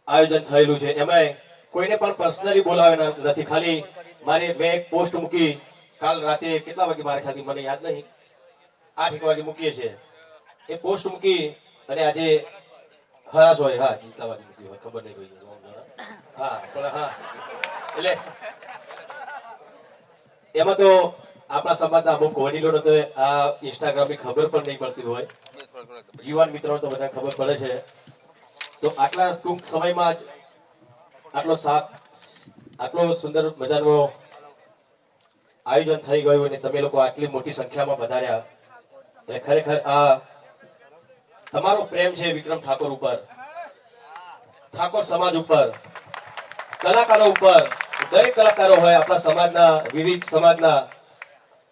આયોજન થયેલું છે એમાં કોઈને પણ પર્સનલી બોલાવ્યા નથી, ખાલી મારે મેં એક પોસ્ટ મૂકી કાલ રાતે કેટલા વાગે મારે ખ્યાલથી મને યાદ નહીં 8 વાગે મૂકીએ છીએ એ પોસ્ટ મૂકી અને આજે હરાશ હોય હા કેટલા વાગે મૂકી હોય ખબર નહીં કોઈ હા પણ હા એટલે એમાં તો આપણા સમાજના અમુક વડીલોને તો આ ઇન્સ્ટાગ્રામની ખબર પણ નહીં પડતી હોય, યુવાન મિત્રો તો બધા ખબર પડે છે. તો આટલા ટૂંક સમયમાં જ આટલો સુંદર મજાનો આયોજન થઈ ગયું અને તમે લોકો આટલી મોટી સંખ્યામાં વધાર્યા એટલે ખરેખર આ તમારો પ્રેમ છે વિક્રમ ઠાકોર ઉપર, ઠાકોર સમાજ ઉપર, કલાકારો ઉપર. દરેક કલાકારો હોય આપણા સમાજના વિવિધ સમાજના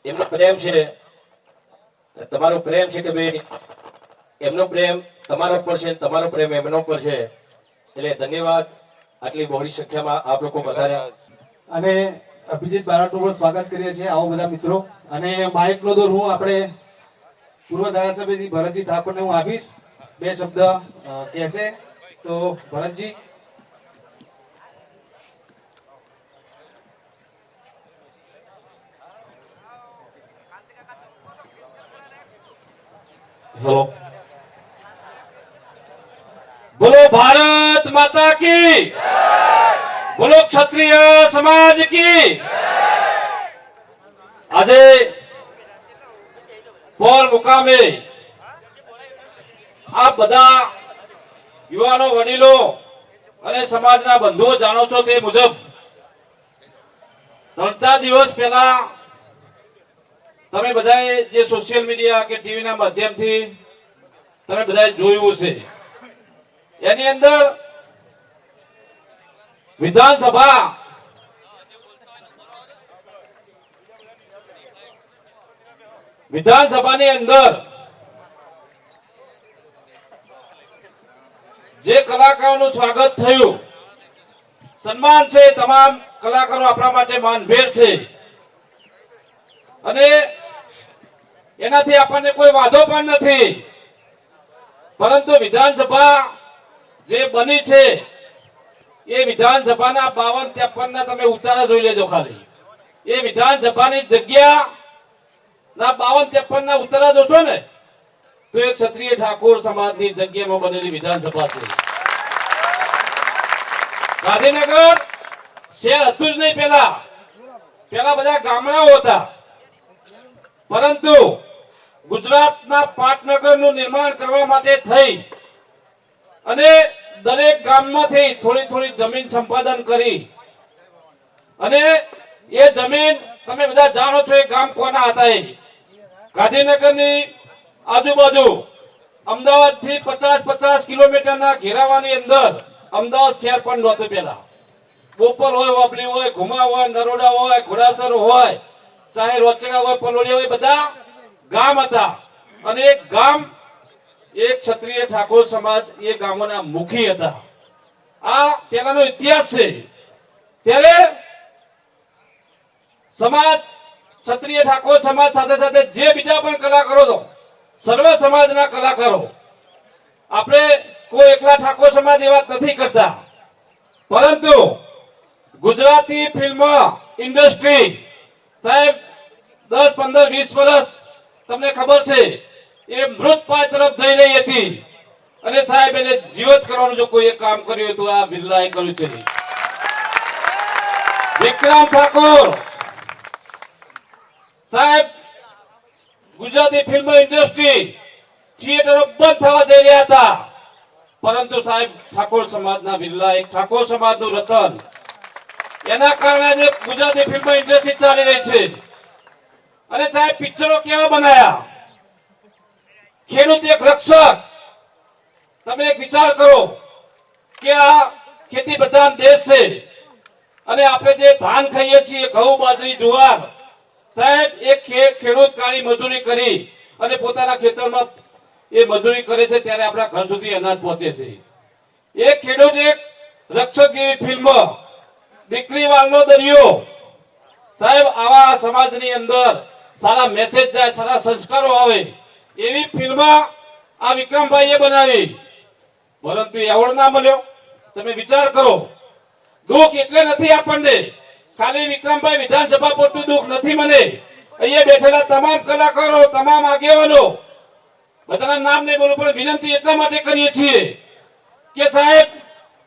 એમનો પ્રેમ છે, તમારો પ્રેમ છે કે ભાઈ એમનો પ્રેમ તમારા ઉપર છે, તમારો પ્રેમ એમનો ઉપર છે. એટલે ધન્યવાદ આટલી બહોળી સંખ્યામાં આપ લોકો વધાર્યા. અને અભિજીત બારડનું પણ સ્વાગત કરીએ છીએ. આવો બધા મિત્રો. અને માઇકનો દોર હું આપણે પૂર્વ ધારાસભ્યજી ભરતજી ઠાકોરને હું આપીશ, 2 શબ્દ કહેશે. તો ભરતજી. હેલો, બોલો ભારત માતા કી, બોલો ક્ષત્રિય સમાજ કી. આજે પોલ મુકામે આ બધા યુવાનો વડીલો અને સમાજના બંધુઓ જાણો છો તે મુજબ 3-4 દિવસ પહેલા તમે બધાએ જે સોશિયલ મીડિયા કે ટીવીના માધ્યમથી તમે બધાએ જોયું છે એની અંદર વિધાનસભાની અંદર જે કલાકારોનું સ્વાગત થયું, સન્માન છે, તમામ કલાકારો આપણા માટે માનભેર છે અને એનાથી આપણને કોઈ વાંધો પણ નથી. પરંતુ વિધાનસભા જે બની છે એ વિધાનસભાના 52-53 ના તમે ઉતારા જોઈ લેજો. ખાલી એ વિધાનસભાની જગ્યા ના 52-53 ના ઉતારા જોશો ને તો એ ક્ષત્રિય ઠાકોર સમાજની જગ્યામાં બનેલી વિધાનસભા છે. ગાંધીનગર શહેર હતું જ નહીં, પેલા બધા ગામડાઓ હતા. પરંતુ ગુજરાતના પાટનગરનું નિર્માણ કરવા માટે થઈ અને દરેક ગામમાંથી થોડી જમીન સંપાદન કરી અને એ જમીન તમે બધા જાણો છો એ ગામ કોના હતા. એ ગાંધીનગરની આજુબાજુ અમદાવાદથી 50 કિલોમીટરના ઘેરાવાની અંદર અમદાવાદ શહેર પણ નહોતું. પેલા બોપલ હોય, વાપલી હોય, ઘુમા હોય, નરોડા હોય, ઘોડાસર હોય, ચાહે રોચડા હોય, પલોડિયા હોય, બધા ગામ હતા. અને એક ગામ એક ક્ષત્રિય ઠાકોર સમાજ એ ગામોના મુખી હતા. આ પેલાનો ઇતિહાસ છે. ત્યારે સમાજ ક્ષત્રિય ઠાકોર સમાજ સાથે સાથે જે બીજા પણ કલાકારો છો, સર્વ સમાજના કલાકારો, આપણે કોઈ એકલા ઠાકોર સમાજ એ વાત નથી કરતા, પરંતુ ગુજરાતી ફિલ્મ ઇન્ડસ્ટ્રી સાહેબ 10, 15, 20 વર્ષ તમને ખબર છે એ મૃતપાય તરફ જઈ રહી હતી. અને સાહેબ એને જીવત કરવાનું જો કોઈ કામ કર્યું તો આ બિરલાએ કર્યું છે. વિક્રમ ઠાકોર સાહેબ, ગુજરાતી ફિલ્મ ઇન્ડસ્ટ્રી થિયેટરો બંધ થવા જઈ રહ્યા હતા, પરંતુ સાહેબ ઠાકોર સમાજના બિરલા, એક ઠાકોર સમાજનું રતન, એના કારણે ગુજરાતી ફિલ્મ ઇન્ડસ્ટ્રી ચાલી રહી છે. અને સાહેબ પિક્ચરો કેવા બનાયા, ખેડૂત એક રક્ષક. તમે એક વિચાર કરો કે આ ખેતી પ્રધાન દેશ છે અને આપણે જે ધાન ખાઈએ છીએ, ઘઉં, બાજરી, જુવાર, સાહેબ એક ખેડૂત કાળી મજૂરી કરી અને પોતાના ખેતરમાં એ મજૂરી કરે છે ત્યારે આપણા ઘર સુધી અનાજ પહોંચે છે. એક ખેડૂત એક રક્ષક જેવી ફિલ્મ, દીકરી વાલનો દરિયો, સાહેબ આવા સમાજની અંદર સારા મેસેજ જાય, સારા સંસ્કારો આવે એવી ફિલ્મ આ વિક્રમભાઈએ બનાવી. પરંતુ એવોર્ડ ના મળ્યો. તમે વિચાર કરો. દુઃખ એટલે નથી આપણને, ખાલી વિક્રમભાઈ વિધાનસભા પૂરતું દુઃખ નથી મને. અહીંયા બેઠેલા તમામ કલાકારો, તમામ આગેવાનો, બધાના નામ નહીં બોલું પણ વિનંતી એટલા માટે કરીએ છીએ કે સાહેબ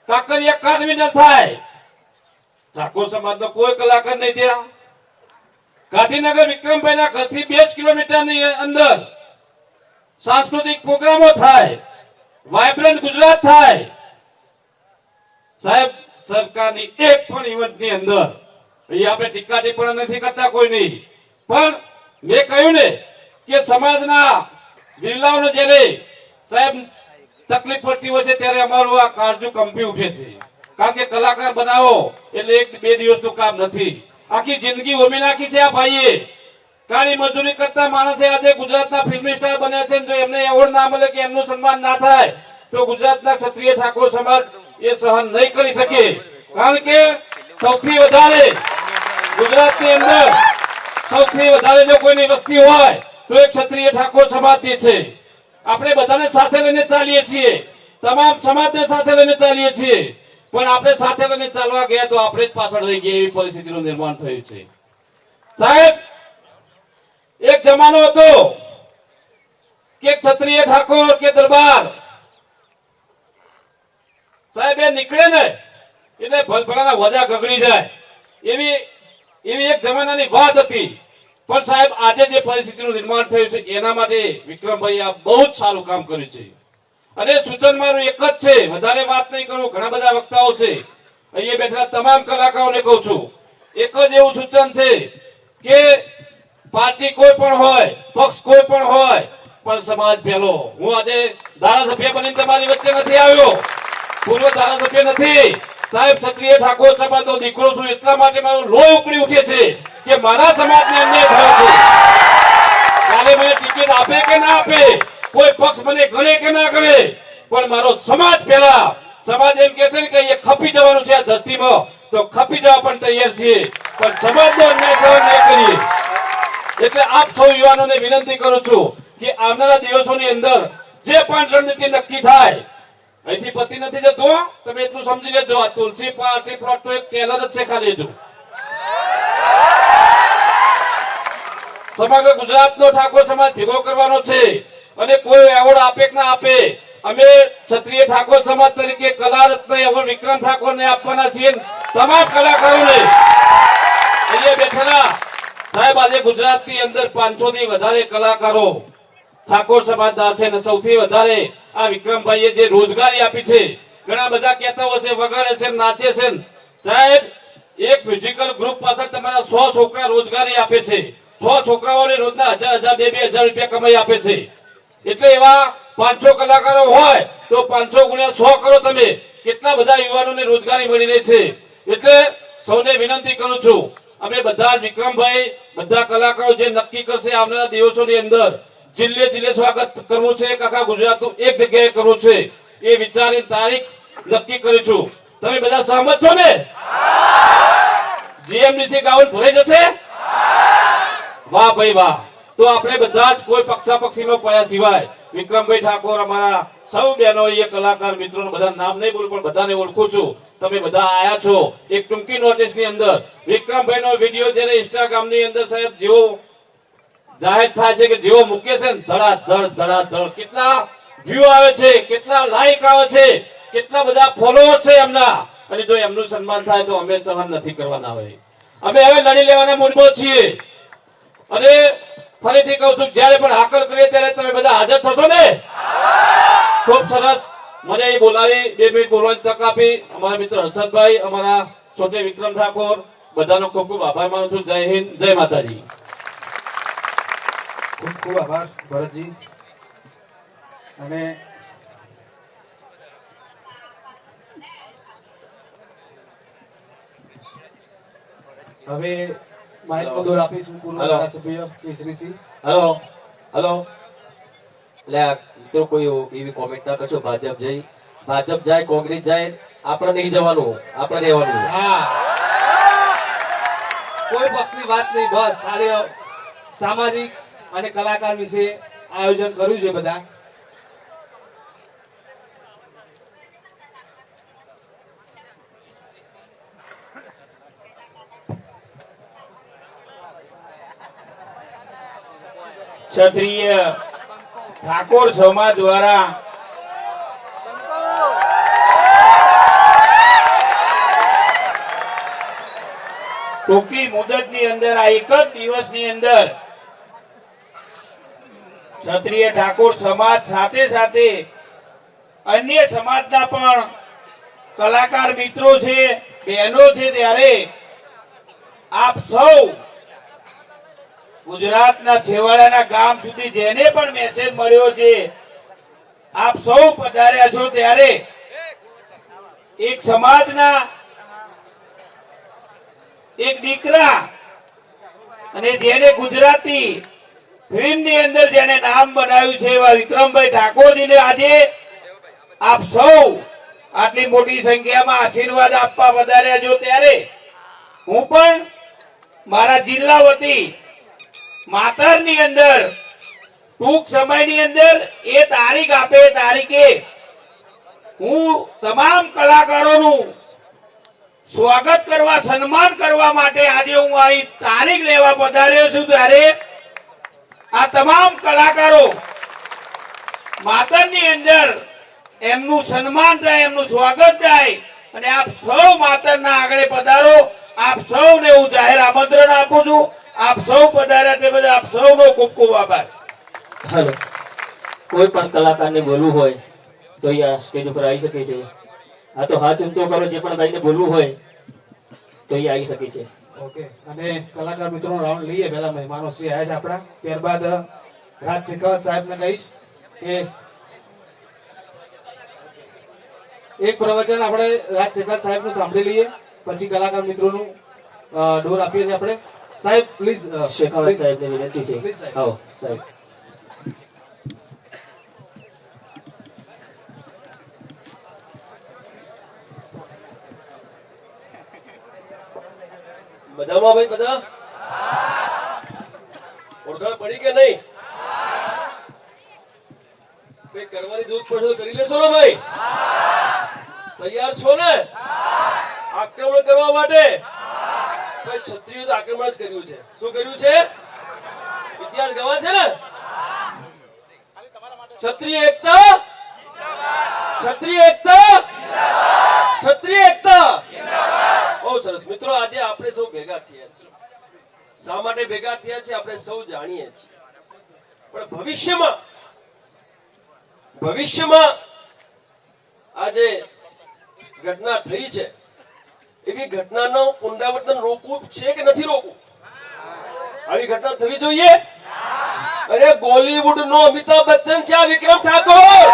કાંકરિયા કાઢવી ન થાય. ઠાકોર સમાજનો કોઈ કલાકાર નહીં ત્યાં. ગાંધીનગર વિક્રમભાઈના ઘરથી 2 કિલોમીટરની અંદર સાંસ્કૃતિક પ્રોગ્રામો થાય, વાઇબ્રન્ટ ગુજરાત થાય. સાહેબ સરકારની એક પણ ઇવેન્ટની અંદર અહીંયા આપણે ટીકા ટિપ્પણી નથી કરતા કોઈની, પણ મેં કહ્યું ને કે સમાજના બિરલાઓને જ્યારે સાહેબ તકલીફ પડતી હોય છે ત્યારે અમારું આ કાળજું કંપી ઉઠે છે. કારણ કે કલાકાર બનાવો એટલે 1-2 દિવસનું કામ નથી, આખી જિંદગી હોમી નાખી છે આ ભાઈએ. કાળી મજૂરી કરતા માણસે આજે ગુજરાતના ફિલ્મી સ્ટાર બન્યા છે. જો એમને એવોર્ડ ના મળે કે એમનું સન્માન ના થાય તો ગુજરાતના ક્ષત્રિય ઠાકોર સમાજ એ સહન નહીં કરી શકે. કારણ કે સૌથી વધારે ગુજરાતની અંદર સૌથી વધારે જો કોઈની વસ્તી હોય તો એ ક્ષત્રિય ઠાકોર સમાજની છે. આપણે બધાને સાથે લઈને ચાલીએ છીએ, તમામ સમાજને સાથે લઈને ચાલીએ છીએ, પણ આપણે સાથે લઈને ચાલવા ગયા તો આપણે જ પાછળ રહી ગયા એવી પરિસ્થિતિનું નિર્માણ થયું છે. સાહેબ એક જમાનો હતો કે ક્ષત્રિય ઠાકોર કે દરબાર સાહેબ એ નીકળે ને એટલે ભલભલાના વજા ગગડી જાય એવી એક જમાનાની વાત હતી. પણ સાહેબ આજે જે પરિસ્થિતિનું નિર્માણ થયું છે એના માટે વિક્રમભાઈ આ બહુ જ સારું કામ કર્યું છે. અને સૂચન મારું એક જ છે, વધારે વાત નહીં કરું, ઘણા બધા વક્તાઓ છે, અહીંયા બેઠેલા તમામ કલાકારોને કહું છું, એક જ એવું સૂચન છે કે પાર્ટી કોઈ પણ હોય, પક્ષ કોઈ પણ હોય, પણ સમાજ પહેલો. હું આજે ધારાસભ્ય બનીને તમારી વચ્ચે નથી આવ્યો, પૂર્વ ધારાસભ્ય નથી સાહેબ, ક્ષત્રિય ઠાકોર સમાજનો દીકરો છું. એટલા માટે મારું લોહી ઉકળી ઉઠે છે કે મારા સમાજને અન્યાય થયો છે. ત્યારે મને ટિકિટ આપે કે ના આપે, કોઈ પક્ષ મને ગણે કે ના ગણે, પણ મારો સમાજ પહેલા. સમાજ એમ કે છે ને કે એ ખપી જવાનું છે આ ધરતીમાં, તો ખપી જવા પણ તૈયાર છીએ, પણ સમાજનો અન્યાય સહન નહીં કરીએ. એટલે આપ સૌ યુવાનોને વિનંતી કરું છું કે આવનારા દિવસોની અંદર જે પણ રણનીતિ નક્કી થાય, અહીંથી પતિ નથી જતો, તમે એટલું સમજી લેજો, આ તુલસી પાર્ટી પ્લોટ તો એક ટેલર જ છે ખાલી. જો સમગ્ર ગુજરાતનો ઠાકોર સમાજ ભેગો કરવાનો છે અને કોઈ એવોર્ડ આપે કે ના આપે, અમે ક્ષત્રિય ઠાકોર સમાજ તરીકે કલા રત્ન એવોર્ડ વિક્રમ ઠાકોરને આપવાના છીએ. તમામ કલાકારોને અહીંયા બેઠેલા સાહેબ આજે ગુજરાતની અંદર 500 થી વધારે કલાકારો ઠાકોર સમાજના છે અને સૌથી વધારે આ વિક્રમભાઈએ જે રોજગારી આપી છે. ઘણા બધા કહેતા હોય છે વગાડે છે, નાચે છે. સાહેબ એક મ્યુઝિકલ ગ્રુપ પાછળ તમારા 100 છોકરા રોજગારી આપે છે. 100 છોકરાઓને રોજના 1000, 2000 રૂપિયા કમાઈ આપે છે. એટલે એવા 500 કલાકારો હોય તો 500 ગુણ્યા 100 કરો તમે, કેટલા બધા યુવાનોને રોજગારી મળી રહી છે. એટલે સૌને વિનંતી કરું છું, અમે બધા જ વિક્રમભાઈ, બધા કલાકારો જે નક્કી કરશે આવનારા દિવસોની અંદર જિલ્લે જિલ્લે સ્વાગત કરવું છે, આખા ગુજરાતનું એક જગ્યાએ કરવું છે, એ વિચારી તારીખ નક્કી કરીશું. તમે બધા સહમત છો ને? જીએમડીસી ગાઉન ભરાઈ જશે? વાહ ભાઈ વાહ. તો આપણે બધા જ કોઈ પક્ષાપક્ષીનો પડ્યા સિવાય વિક્રમભાઈ ઠાકોર, અમારા સૌ બહેનો, એ કલાકાર મિત્રો, બધા નામ નહીં બોલું પણ બધાને ઓળખું છું. તમે બધા આયા છો. એક ટૂંકી નોટિસની અંદર વિક્રમભાઈનો વિડીયો જ્યારે ઇન્સ્ટાગ્રામની અંદર સાહેબ જેવો જાહેર થાય છે કે જેવો મૂકે છે ને ધડાધડ કેટલા વ્યૂ આવે છે, કેટલા લાઈક આવે છે, કેટલા બધા ફોલોઅર છે એમના. અને જો એમનું સન્માન થાય તો અમે સહન નથી કરવાના હોય. અમે હવે લડી લેવાના મૂડમાં છીએ. અને ફરીથી કહું છું, જ્યારે પણ હાકલ કરીએ ત્યારે તમે બધા હાજર થશો ને? ખૂબ સરસ. મને એ બોલાવી 2 મિનિટ બોલવાની તક આપી અમારા મિત્ર હર્ષદભાઈ, અમારા છોટે વિક્રમ ઠાકોર, બધાનો ખૂબ ખૂબ આભાર માનું છું. જય હિન્દ, જય માતાજી. ખૂબ ખૂબ આભાર ભરતજી. અને હવે માઇકનો દોર આપીશું પૂર્વ ધારાસભ્ય કેસરીસિંહ. Hello hello. એટલે આ મિત્રો કોઈ એવી કોમેન્ટ ના કરશો ભાજપ જાય કોંગ્રેસ જાય, આપણે નહીં જવાનું, આપણે રહેવાનું. હા, કોઈ પક્ષની વાત નહીં, બસ ખાલી સામાજિક અને કલાકાર વિશે આયોજન કર્યું છે બધા. ક્ષત્રિય ઠાકોર સમાજ દ્વારા ટૂંકી મુદતની અંદર આ એક જ દિવસની અંદર ક્ષત્રિય ઠાકોર સમાજ સાથે સાથે અન્ય સમાજના પણ કલાકાર મિત્રો છે, બહેનો છે, ત્યારે આપ સૌ ગુજરાતના છેવાડાના ગામ સુધી જેને પણ મેસેજ મળ્યો છે, આપ સૌ પધાર્યા છો, ત્યારે એક સમાજના એક દીકરા અને જેને ગુજરાતી ફિલ્મની અંદર જેને નામ બનાવ્યું છે એવા વિક્રમભાઈ ઠાકોરજીને આજે આપ સૌ આટલી મોટી સંખ્યામાં આશીર્વાદ આપવા પધાર્યા છો, ત્યારે હું પણ મારા જિલ્લા વતી માતરની અંદર ટૂંક સમયની અંદર એ તારીખ આપે તારીખે હું તમામ કલાકારોનું સ્વાગત કરવા, સન્માન કરવા માટે આજે હું અહીં તારીખ લેવા પધાર્યો છું, ત્યારે આ તમામ કલાકારો માતરની અંદર એમનું સન્માન થાય, એમનું સ્વાગત થાય અને આપ સૌ માતરના આગળ પધારો. આપ સૌને હું જાહેર આમંત્રણ આપું છું. આપ સૌ પધાર્યા તે બદલ આપ સૌનો ખૂબ ખૂબ આભાર. હાલો, કોઈ પણ કલાકારને બોલવું હોય તો અહીંયા સ્ટેજ ઉપર આવી શકે છે. આ તો હાથ ઊંચો કરો, જે પણ ભાઈને બોલવું હોય તો અહીંયા આવી શકે છે. ઓકે, અને કલાકાર મિત્રોનો રાઉન્ડ લઈએ. પહેલા મહેમાનો શ્રી આવ્યા છે આપણા, ત્યારબાદ રાજ શેખાવત સાહેબને કહીશ કે એક પ્રવચન આપણે રાજ શેખાવત સાહેબનું સાંભળી લઈએ, પછી કલાકાર મિત્રોનું ડોર આપીએ છીએ આપણે. સાહેબ પ્લીઝ. શેખાવત સાહેબને વિનંતી છે. પ્લીઝ સાહેબ. આવો સાહેબ. બધામાં ભાઈ બધા ઓળખાણ પડી કે નહીં? કઈ કરવાની જરૂર પડશે તો કરી લેશો ને ભાઈ? તૈયાર છો ને આક્રમણ કરવા માટે? ભાઈ ક્ષત્રિયો તો આક્રમણ જ કર્યું છે. શું કર્યું છે? ઇતિહાસ ગવા છે ને. ક્ષત્રિય એકતા, ક્ષત્રિય એકતા, ક્ષત્રિય એકતા. બહુ સરસ મિત્રો, આજે આપણે સૌ ભેગા થયા છીએ. શા માટે ભેગા થયા છે આપણે સૌ જાણીએ છીએ, પણ ભવિષ્યમાં આજે ઘટના થઈ છે, એવી ઘટનાનું પુનરાવર્તન રોકવું છે કે નથી રોકવું? આવી ઘટના થવી જોઈએ. અરે બોલીવુડ નો અમિતાભ બચ્ચન છે આ વિક્રમ ઠાકોર.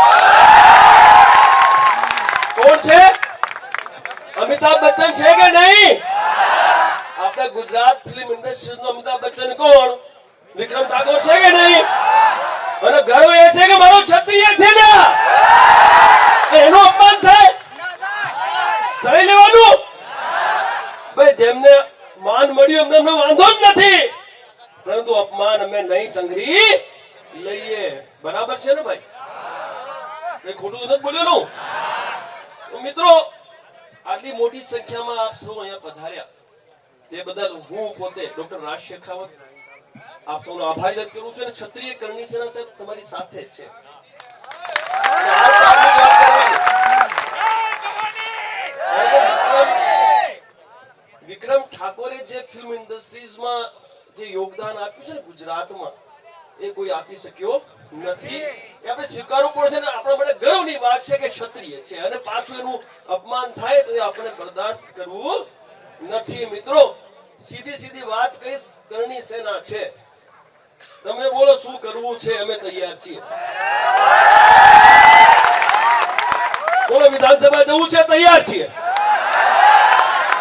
કોણ છે? અમિતાભ બચ્ચન છે કે નહીં? આપણા ગુજરાત ફિલ્મ ઇન્ડસ્ટ્રી નો અમિતાભ બચ્ચન કોણ? વિક્રમ ઠાકોર છે કે નહીં? અને ગર્વ એ છે કે મારો ક્ષત્રિય છે ને, એનું અપમાન થાય થઈ લેવાનું. ભાઈ જેમને માન મળ્યું એમને વાંધો જ નથી, પરંતુ અપમાન અમે નહીં સંઘરી લઈએ. બરાબર છે ને ભાઈ? કઈ ખોટું તો નથી બોલ્યું? મિત્રો આટલી મોટી સંખ્યામાં આપ સૌ અહીંયા પધાર્યા તે બદલ હું પોતે ડોક્ટર રાજ શેખાવત આપ સૌનો આભાર વ્યક્ત કરું છું. અને ક્ષત્રિય કરણી સેના સાહેબ તમારી સાથે જ છે. વિક્રમ ઠાકોરે જે ફિલ્મ ઇન્ડસ્ટ્રીઝમાં જે યોગદાન આપ્યું છે ને ગુજરાતમાં, એ કોઈ આપી શક્યો નથી. એ આપણે સ્વીકારવું પડશે ને આપણા માટે ગર્વની વાત છે કે ક્ષત્રિય છે, અને પાછું એનું અપમાન થાય તો એ આપણે બરદાસ્ત કરવું નથી. મિત્રો સીધી વાત કહીશ, કરણી સેના છે. તમે બોલો શું કરવું છે? અમે તૈયાર છીએ. બોલો વિધાનસભા જવું છે? તૈયાર છીએ.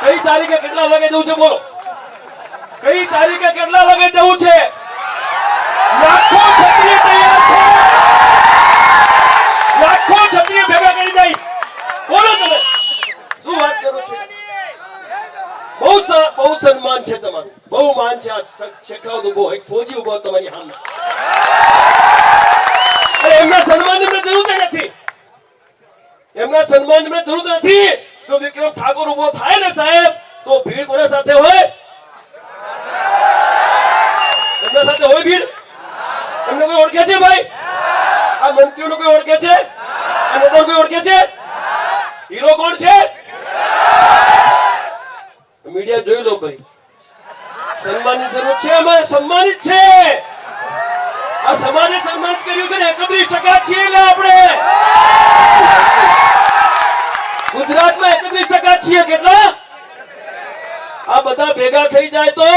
કઈ તારીખે કેટલા વાગે જવું છે? બોલો કઈ તારીખે કેટલા વાગે જવું છે? લાખો ક્ષત્રિય તૈયાર છે. લાખો ક્ષત્રિય ભેગા કરી જાય. બોલો તમે શું વાત કરો છો? બહુ સન્માન છે તમારું, બહુ માન છે. આ શેખાવત ઉભો, એક ફોજી ઉભો તમારી સામે. એમના સન્માનની અમને જરૂર નથી. એમના સન્માનની અમને જરૂર નથી. જો વિક્રમ ઠાકોર ઉભો થાય ને સાહેબ, તો ભીડ કોના સાથે હોય? એમના સાથે હોય ભીડ? એમને કોઈ ઓળખે છે ભાઈ? આ મંત્રીઓને કોઈ ઓળખે છે? આ નેતાઓ કોઈ ઓળખે છે? હીરો કોણ છે? મીડિયા જોઈ લો ભાઈ. સન્માનની જરૂર છે, અમારે સન્માનિત છે. આ સમાજે સન્માનિત કર્યું છે ને 31% છીએ એટલે આપણે ગુજરાતમાં 31% છીએ. કેટલા? આ બધા ભેગા થઈ જાય તો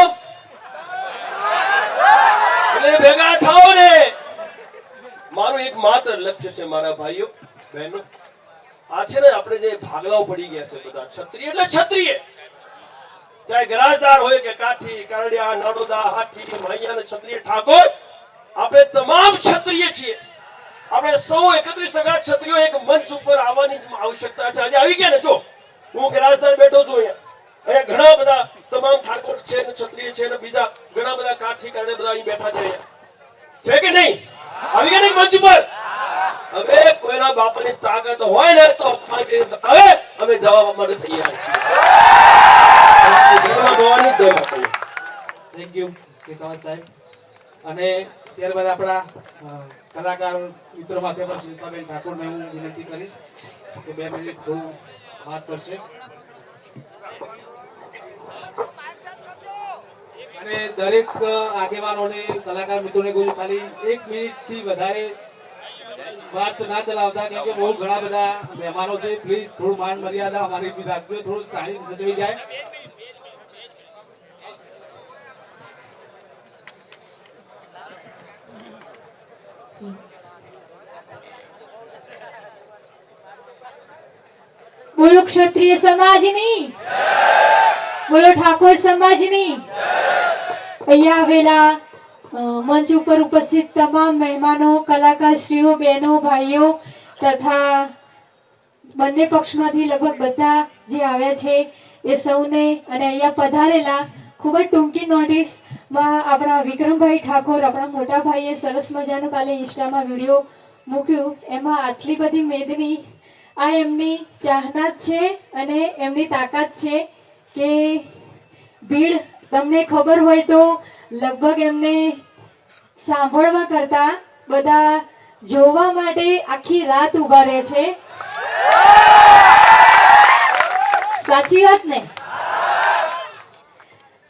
એટલે ભેગા થાઓ ને. મારું એક માત્ર લક્ષ્ય છે મારા ભાઈઓ બહેનો. આ છે ને આપણે જે ભાગલાઓ પડી ગયા છે બધા, ક્ષત્રિય એટલે ક્ષત્રિય, ચાહે ગરાજદાર હોય કે કાઠી, કરડિયા, નાડોદા, હાથી, મૈયા અને ક્ષત્રિય ઠાકોર, આપણે તમામ ક્ષત્રિય છીએ. આપણે સૌ 31% ક્ષત્રિયો એક મંચ ઉપર આવવાની જ આવશ્યકતા છે. આજે આવી ગયા ને. જો હું ગરાજદાર બેઠો છું અહીંયા ઘણા બધા તમામ ઠાકોર છે ને ક્ષત્રિય છે ને બીજા ઘણા બધા કાઠી કરડે બધા અહીં બેઠા છે. છે કે નહીં? આવી ગયા ને મંચ ઉપર. હવે કોઈના બાપાની તાકાત હોય ને તો અપમાન કરી બતાવે, અમે જવાબ માટે તૈયાર છીએ. થેન્ક યુ શેખાવત સાહેબ. અને ત્યારબાદ આપણા કલાકાર મિત્રો માટે પણ શિલ્પાબેન ઠાકોરને હું વિનંતી કરીશ કે 2 મિનિટ બહુ વાત કરશે. અને દરેક આગેવાનોને કલાકાર મિત્રોને કહું છું ખાલી 1 મિનિટથી વધારે વાત ના ચલાવતા, કેમ કે બહુ ઘણા બધા મહેમાનો છે. પ્લીઝ થોડું માન મર્યાદા અમારી બી રાખજો, થોડું ટાઈમ સચવી જાય. બોલો ક્ષત્રિય સમાજની, બોલો ઠાકોર સમાજની. અહીંયા આવેલા મંચ ઉપર ઉપસ્થિત તમામ મહેમાનો, કલાકારશ્રીઓ, બહેનો, ભાઈઓ તથા બંને પક્ષમાંથી લગભગ બધા જે આવ્યા છે એ સૌને, અને અહીંયા પધારેલા ખૂબ જ ટૂંકી નોટિસમાં આપણા વિક્રમભાઈ ઠાકોર, આપણા મોટા ભાઈએ સરસ મજાનું કાલે ઇન્સ્ટામાં વિડીયો મૂક્યું. એમાં આટલી બધી મેદની, આ એમની ચાહનાત છે અને એમની તાકાત છે કે ભીડ તમને ખબર હોય તો લગભગ એમને સાંભળવા કરતા બધા જોવા માટે આખી રાત ઉભા રહે છે. સાચી વાત ને?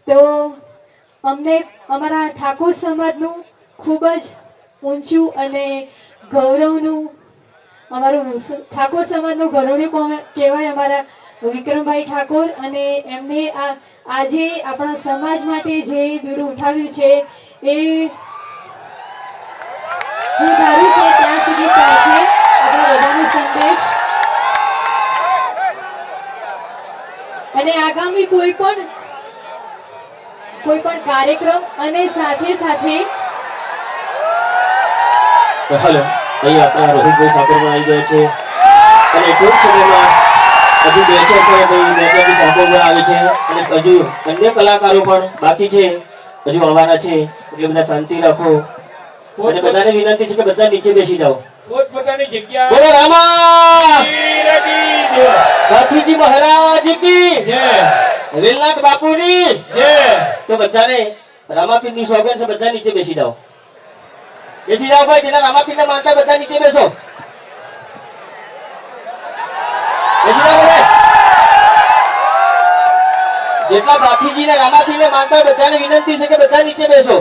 તો અમને અમારા ઠાકોર સમાજનું ખૂબ જ ઊંચું અને ગૌરવનું, અમારું ઠાકોર સમાજનું ગૌરવનું કહેવાય અમારા વિક્રમભાઈ ઠાકોર. અને એમને આજે આપણા સમાજ માટે જે બીડું ઉઠાવ્યું છે એ હું ધારું કે ત્યાં સુધી પહોંચે આપણા બધાનો સંદેશ. અને આગામી કોઈ પણ કાર્યક્રમ અને સાથે સાથે હાલો અહીં આપણા રોહિતભાઈ ઠાકોર પણ આવી ગયો છે અને ટૂંક સમયમાં હજુ 2-4 ઠાકોર પણ આવે છે અને હજુ અન્ય કલાકારો પણ બાકી છે, હજુ આવવાના છે. એટલે બધા શાંતિ રાખો અને બધાને વિનંતી છે કે બધા નીચે બેસી જાઓ. પોતપોતાની જગ્યા. બોલો રામા ગાંધીજી મહારાજ કી જય, વેલનાથ બાપુની જય. તો બધાને રામાપીરની સોગંદ છે, બધા નીચે બેસી જાઓ. બેસી જાઓ ભાઈ, જેના રામાપીરને માનતા બધા નીચે બેસો. બેસી જાઓ ભાઈ. જેટલા બાથીજી ને રામાપીરને માનતા બધાને વિનંતી છે કે બધા નીચે બેસો.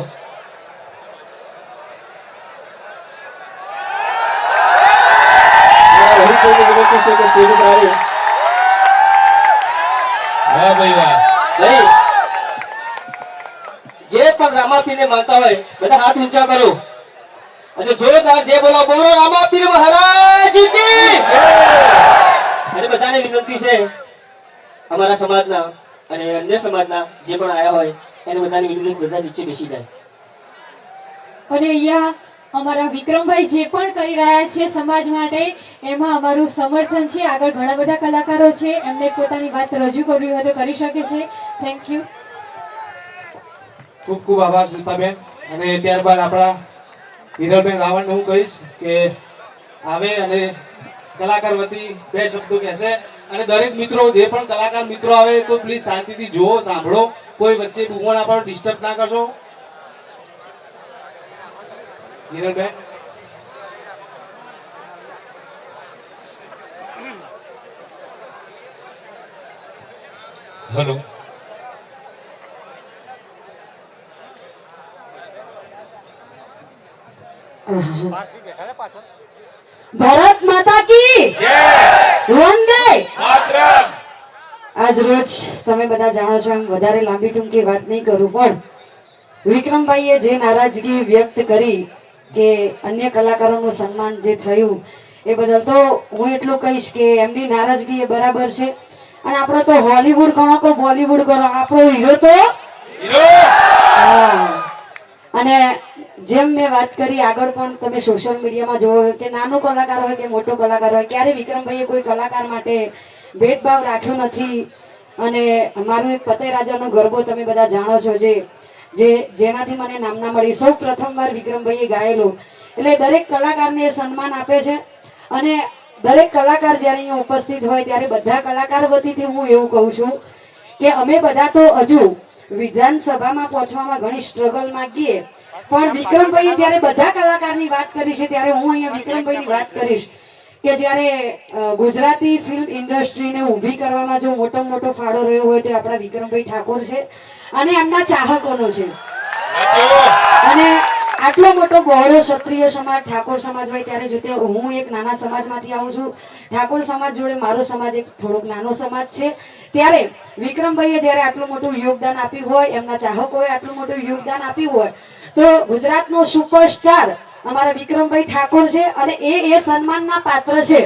વિનંતી છે કે સ્ટેજ ઉપર આવે. હા ભાઈ વાહ. નહીં, જે પણ રામાપીરને માનતા હોય બધા હાથ ઊંચા કરો અને જોરદાર જે બોલો બોલો રામાપીર મહારાજ કી. અને બધાને વિનંતી છે અમારા સમાજના અને અન્ય સમાજના જે પણ આયા હોય એને બધાની વિનંતી બધા નીચે બેસી જાય. અને અહીંયા અમારા વિક્રમભાઈ જે પણ કરી રહ્યા છે સમાજ માટે એમાં અમારું સમર્થન છે. આગળ ઘણા બધા કલાકારો છે, એમને પોતાની વાત રજૂ કરવી હોય તો કરી શકે છે. Thank you. ખૂબ ખૂબ આભાર શિલ્પાબેન. અને ત્યારબાદ આપણા હિરલબેન રાવણને હું કહીશ કે આવે અને કલાકાર વતી 2 શબ્દો કહેશે. અને દરેક મિત્રો, જે પણ કલાકાર મિત્રો આવે તો પ્લીઝ શાંતિથી જુઓ, સાંભળો, કોઈ વચ્ચે બૂમો ના પાડો, ડિસ્ટર્બ ના કરશો. હિરલબેન હેલો. ભારત માતા કી વંદે માતરમ. આજ રોજ તમે બધા જાણો છો, એમ વધારે લાંબી ટૂંકી વાત નહીં કરું, પણ વિક્રમભાઈએ જે નારાજગી વ્યક્ત કરી કે અન્ય કલાકારોનું સન્માન જે થયું એ બદલ તો હું એટલું કહીશ કે એમની નારાજગી એ બરાબર છે. અને આપણો તો હોલીવુડ ગણો કે બોલીવુડ ગણો, આપણો હીરો તો હા. અને જેમ મેં વાત કરી આગળ પણ તમે સોશિયલ મીડિયામાં જોવો કે નાનો કલાકાર હોય કે મોટો કલાકાર હોય, ક્યારે વિક્રમભાઈએ કોઈ કલાકાર માટે ભેદભાવ રાખ્યો નથી. અને મારું એક પતે રાજાનો ગરબો તમે બધા જાણો છો, જેનાથી મને નામના મળી, સૌ પ્રથમવાર વિક્રમભાઈએ ગાયેલું. એટલે દરેક કલાકારને સન્માન આપે છે. અને દરેક કલાકાર જ્યારે અહીંયા ઉપસ્થિત હોય ત્યારે બધા કલાકાર વતીથી હું એવું કહું છું કે અમે બધા તો હજુ વિધાનસભામાં પહોંચવામાં ઘણી સ્ટ્રગલમાં ગઈએ, પણ વિક્રમભાઈએ જ્યારે બધા કલાકારની વાત કરી છે ત્યારે હું અહીંયા વિક્રમભાઈની વાત કરીશ કે જ્યારે ગુજરાતી ફિલ્મ ઇન્ડસ્ટ્રીને ઊભી કરવામાં જો મોટામાં મોટો ફાળો રહ્યો હોય તો આપણા વિક્રમભાઈ ઠાકોર છે અને એમના ચાહકોનો છે. અને આટલો મોટો બહોળો ક્ષત્રિય સમાજ ઠાકોર સમાજ હોય ત્યારે જોતે હું એક નાના સમાજમાંથી આવું છું. ઠાકોર સમાજ જોડે મારો સમાજ એક થોડોક નાનો સમાજ છે. ત્યારે વિક્રમભાઈએ જ્યારે આટલું મોટું યોગદાન આપ્યું હોય, એમના ચાહકોએ આટલું મોટું યોગદાન આપ્યું હોય, તો ગુજરાતનો સુપરસ્ટાર અમારા વિક્રમભાઈ ઠાકોર છે. અને એ સન્માનના પાત્ર છે.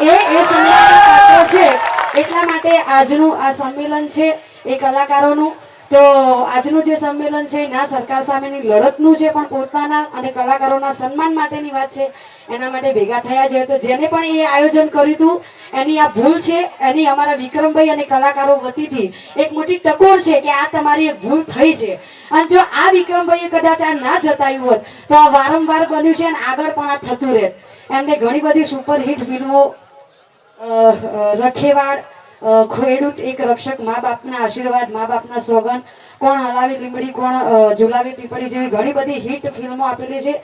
એ સન્માનના પાત્ર છે. એટલા માટે આજનું આ સંમેલન છે એ કલાકારોનું, તો આજનું જે સંમેલન છે ના સરકાર સામેની લડતનું છે, પણ પોતાના અને કલાકારોના સન્માન માટેની વાત છે. એના માટે ભેગા થયા છે. તો જેને પણ એ આયોજન કર્યું હતું એની આ ભૂલ છે, એની અમારા વિક્રમભાઈ અને કલાકારો વતીથી એક મોટી ટકોર છે કે આ તમારી એક ભૂલ થઈ છે. અને જો આ વિક્રમભાઈએ કદાચ આ ના જતાવ્યું હોત તો આ વારંવાર બન્યું છે અને આગળ પણ આ થતું રહે. એમને ઘણી બધી સુપરહિટ ફિલ્મો, રખેવાળ, ખેડૂત એક રક્ષક, મા બાપના આશીર્વાદ, મા બાપના સોગન, કોણ હલાવી લીંબડી, કોણ ઝુલાવી પીપળી જેવી ઘણી બધી હિટ ફિલ્મો આપેલી છે.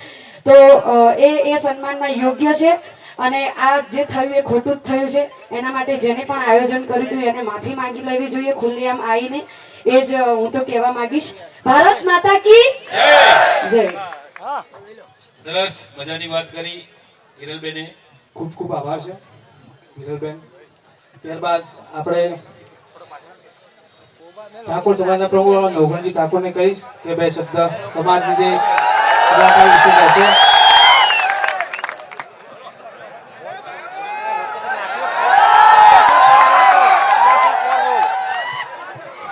તો એ સન્માનના યોગ્ય છે. અને આ જે થયું એ ખોટું જ થયું છે. એના માટે જેને પણ આયોજન કર્યું હતું એને માફી માંગી લેવી જોઈએ ખુલ્લેઆમ આવીને. એ જ હું તો કહેવા માંગીશ. ભારત માતા કી જય. સરસ મજાની વાત કરી હિરલબેને. ખૂબ ખૂબ આભાર છે હિરલબેન. ત્યારબાદ આપણે ઠાકોર સમાજના પ્રમુખ નવઘણજી ઠાકોરને કહીશ કે બે શબ્દ સમાજની જે કલાકાર વિશે કહેશે.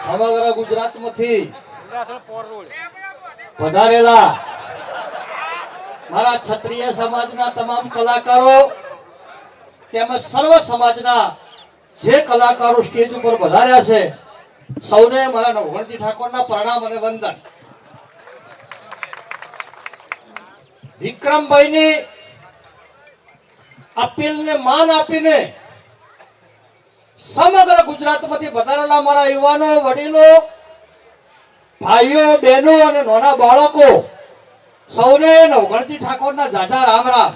સમગ્ર ગુજરાતમાંથી પધારેલા મારા ક્ષત્રિય સમાજના તમામ કલાકારો તેમજ સર્વ સમાજના જે કલાકારો સ્ટેજ ઉપર પધાર્યા છે, સૌને મારા નવઘણજી ઠાકોરના પ્રણામ અને વંદન. વિક્રમભાઈની અપીલને માન આપીને સમગ્ર ગુજરાતમાંથી પધારેલા મારા યુવાનો, વડીલો, ભાઈઓ, બહેનો અને નાના બાળકો સૌને નવઘણજી ઠાકોરના જાજા રામ રામ.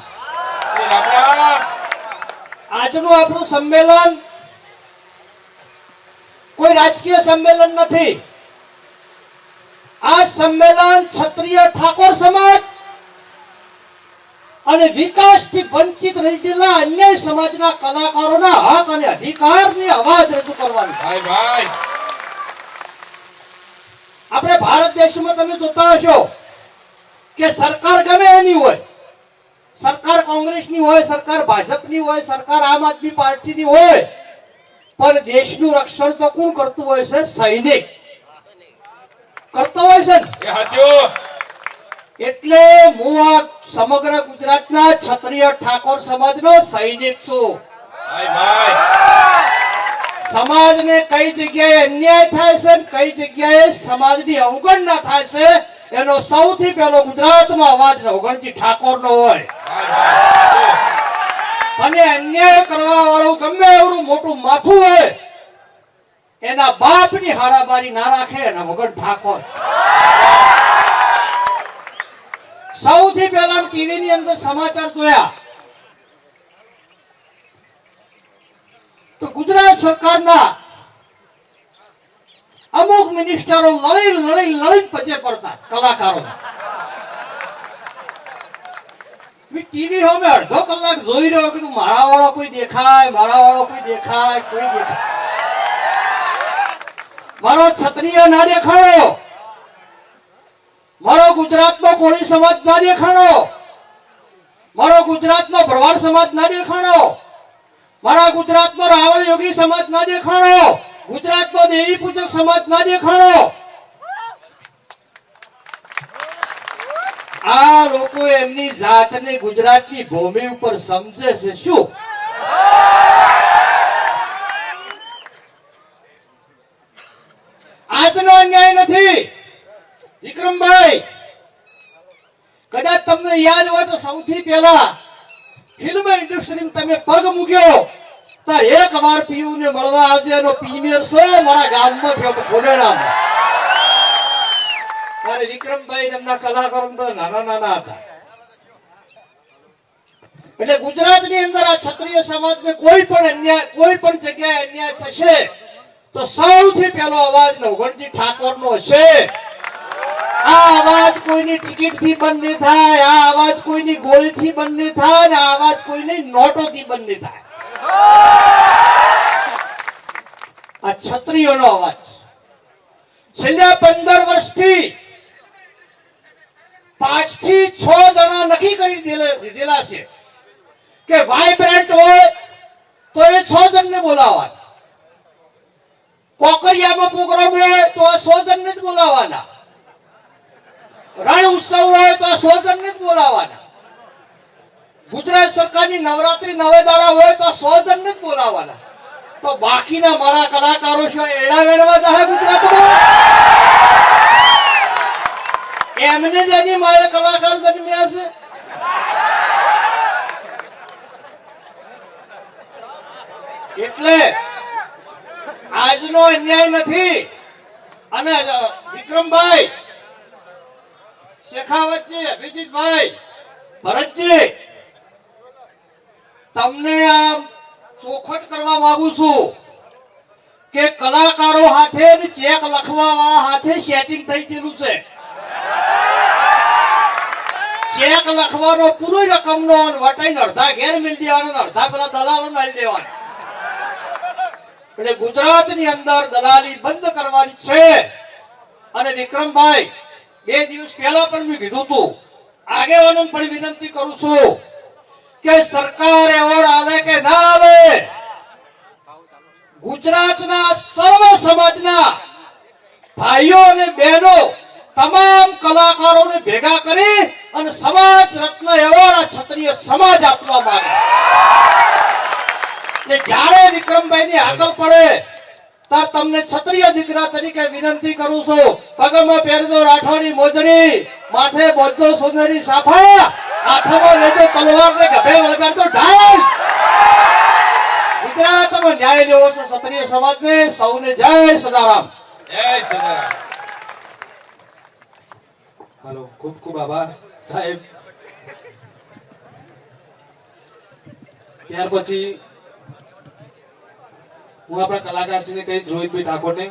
આજનું આપણું સંમેલન કોઈ રાજકીય સંમેલન નથી. આ સંમેલન ક્ષત્રિય ઠાકોર સમાજ અને વિકાસથી વંચિત રહી ગયેલા અન્ય સમાજના કલાકારોના હક અને અધિકારની અવાજ રજૂ કરવાની. આપણે ભારત દેશમાં તમે જોતા હશો કે સરકાર ગમે એની હોય, સરકાર કોંગ્રેસની હોય, સરકાર ભાજપની હોય, સરકાર આમ આદમી પાર્ટીની હોય, પણ દેશનું રક્ષણ તો કોણ કરતું હોય છે? સૈનિક કરતો હોય છે ને. એટલે હું આ સમગ્ર ગુજરાતના ક્ષત્રિય ઠાકોર સમાજનો સૈનિક છું. સમાજને કઈ જગ્યાએ અન્યાય થાય છે, કઈ જગ્યાએ સમાજની અવગણના થાય છે, એનો સૌથી પહેલો ગુજરાતમાં અવાજ નવઘણજી ઠાકોરનો હોય. અને અન્યાય કરવા વાળું ગમે એવડું મોટું માથું હોય, એના બાપની હાડાબારી ના રાખે નવઘણ ઠાકોર. સૌથી પહેલા ટીવી ની અંદર સમાચાર જોયા તો ગુજરાત સરકારના અમુક મિનિસ્ટરો લડી પજે પડતા કલાકારો ટીવી સામે અડધો કલાક જોઈ રહ્યો કે મારા વાળો કોઈ દેખાય, મારા વાળો કોઈ દેખાય, કોઈ દેખાય. મારો ક્ષત્રિય ના દેખાણો, મારો ગુજરાતનો કોળી સમાજ ના દેખાણો, મારો ગુજરાતનો ભરવાડ સમાજ ના દેખાણો, મારા ગુજરાતનો રાવળ યોગી સમાજ ના દેખાણો, ગુજરાતનો દેવી પૂજક સમાજ ના દેખાણો. આ લોકો એમની જાતને ગુજરાતની ભૂમિ ઉપર સમજે છે શું? આજનો અન્યાય નથી વિક્રમભાઈ. કદાચ તમને યાદ હોય તો સૌથી પહેલા ફિલ્મ ઇન્ડસ્ટ્રીમાં તમે પગ મૂક્યો તો એક વાર પીયુ ને મળવા આવજે. એનો પ્રીમિયર શો મારા ગામમાં થયો તો કોડેડામાં. ત્યારે વિક્રમભાઈ એમના કલાકારો તો નાના નાના હતા. એટલે ગુજરાતની અંદર આ ક્ષત્રિય સમાજને કોઈ પણ જગ્યાએ અન્યાય થશે તો સૌથી પહેલો અવાજ નવઘણજી ઠાકોરનો હશે. આ અવાજ કોઈની ટિકિટથી બંધ નહીં થાય, આ અવાજ કોઈની ગોળીથી બંધ નહીં થાય, અને આ અવાજ કોઈની નોટોથી બંધ નહીં થાય. આ ક્ષત્રિયોનો અવાજ છેલ્લા 15 વર્ષથી 5 થી 6 જણા નક્કી કરી દીધેલા છે કે વાઇબ્રન્ટ હોય તો એ 6 જણને બોલાવવાના, કોકરિયામાં પ્રોગ્રામ હોય તો 100 જણને જ બોલાવવાના, રણ ઉત્સવ હોય તો 100 જણને જ બોલાવવાના, ગુજરાત સરકારની નવરાત્રી 9 દાડા હોય તો 100 જણને જ બોલાવવાના. તો બાકીના મારા કલાકારો શું એડા વેડવા જાય ગુજરાતમાં? એમને જ એની મારા કલાકાર જન્મ્યા છે. એટલે આજનો અન્યાય નથી. અને વિક્રમભાઈ, શેખાવતજી, અભિજીતભાઈ, ભરતજી, તમને આ ચોખટ કરવા માંગુ છું કે કલાકારો હાથે ચેક લખવા વાળા હાથે સેટિંગ થઈ ગયેલું છે. ચેક લખવાનો પૂરો રકમનો વટાઈને અડધા ઘેર મિલ દેવાનો, અડધા પેલા દલાલો મારી દેવાનો. એટલે ગુજરાતની અંદર દલાલી બંધ કરવાની છે. અને વિક્રમભાઈ, 2 દિવસ પહેલા પણ મેં કીધું હતું, આગેવાનોને પણ વિનંતી કરું છું કે સરકાર એવોર્ડ આલે કે ના આલે, ગુજરાતના સર્વ સમાજના ભાઈઓ અને બહેનો તમામ કલાકારોને ભેગા કરી અને સમાજ રત્ન એવોર્ડ આ ક્ષત્રિય સમાજ આપવા માંગે. જ્યારે વિક્રમભાઈ ની હાકલ પડે ત્યારે તમને ક્ષત્રિય દીકરા તરીકે વિનંતી કરું છું, પગમાં પહેરજો રાઠોડી મોજડી, માથે બોધો સોનેરી સાફા, હાથમાં લેજો તલવાર ને ગભે વળગાડતો ઢાલ. ગુજરાતમાં ન્યાય લેવો છે ક્ષત્રિય સમાજને. સૌને જય સદારામ. જય સદારામ. હાલો, ખૂબ ખૂબ આભાર સાહેબ. ત્યાર પછી હું આપણા કલાકારશ્રીને કહીશ, રોહિતભાઈ ઠાકોરને.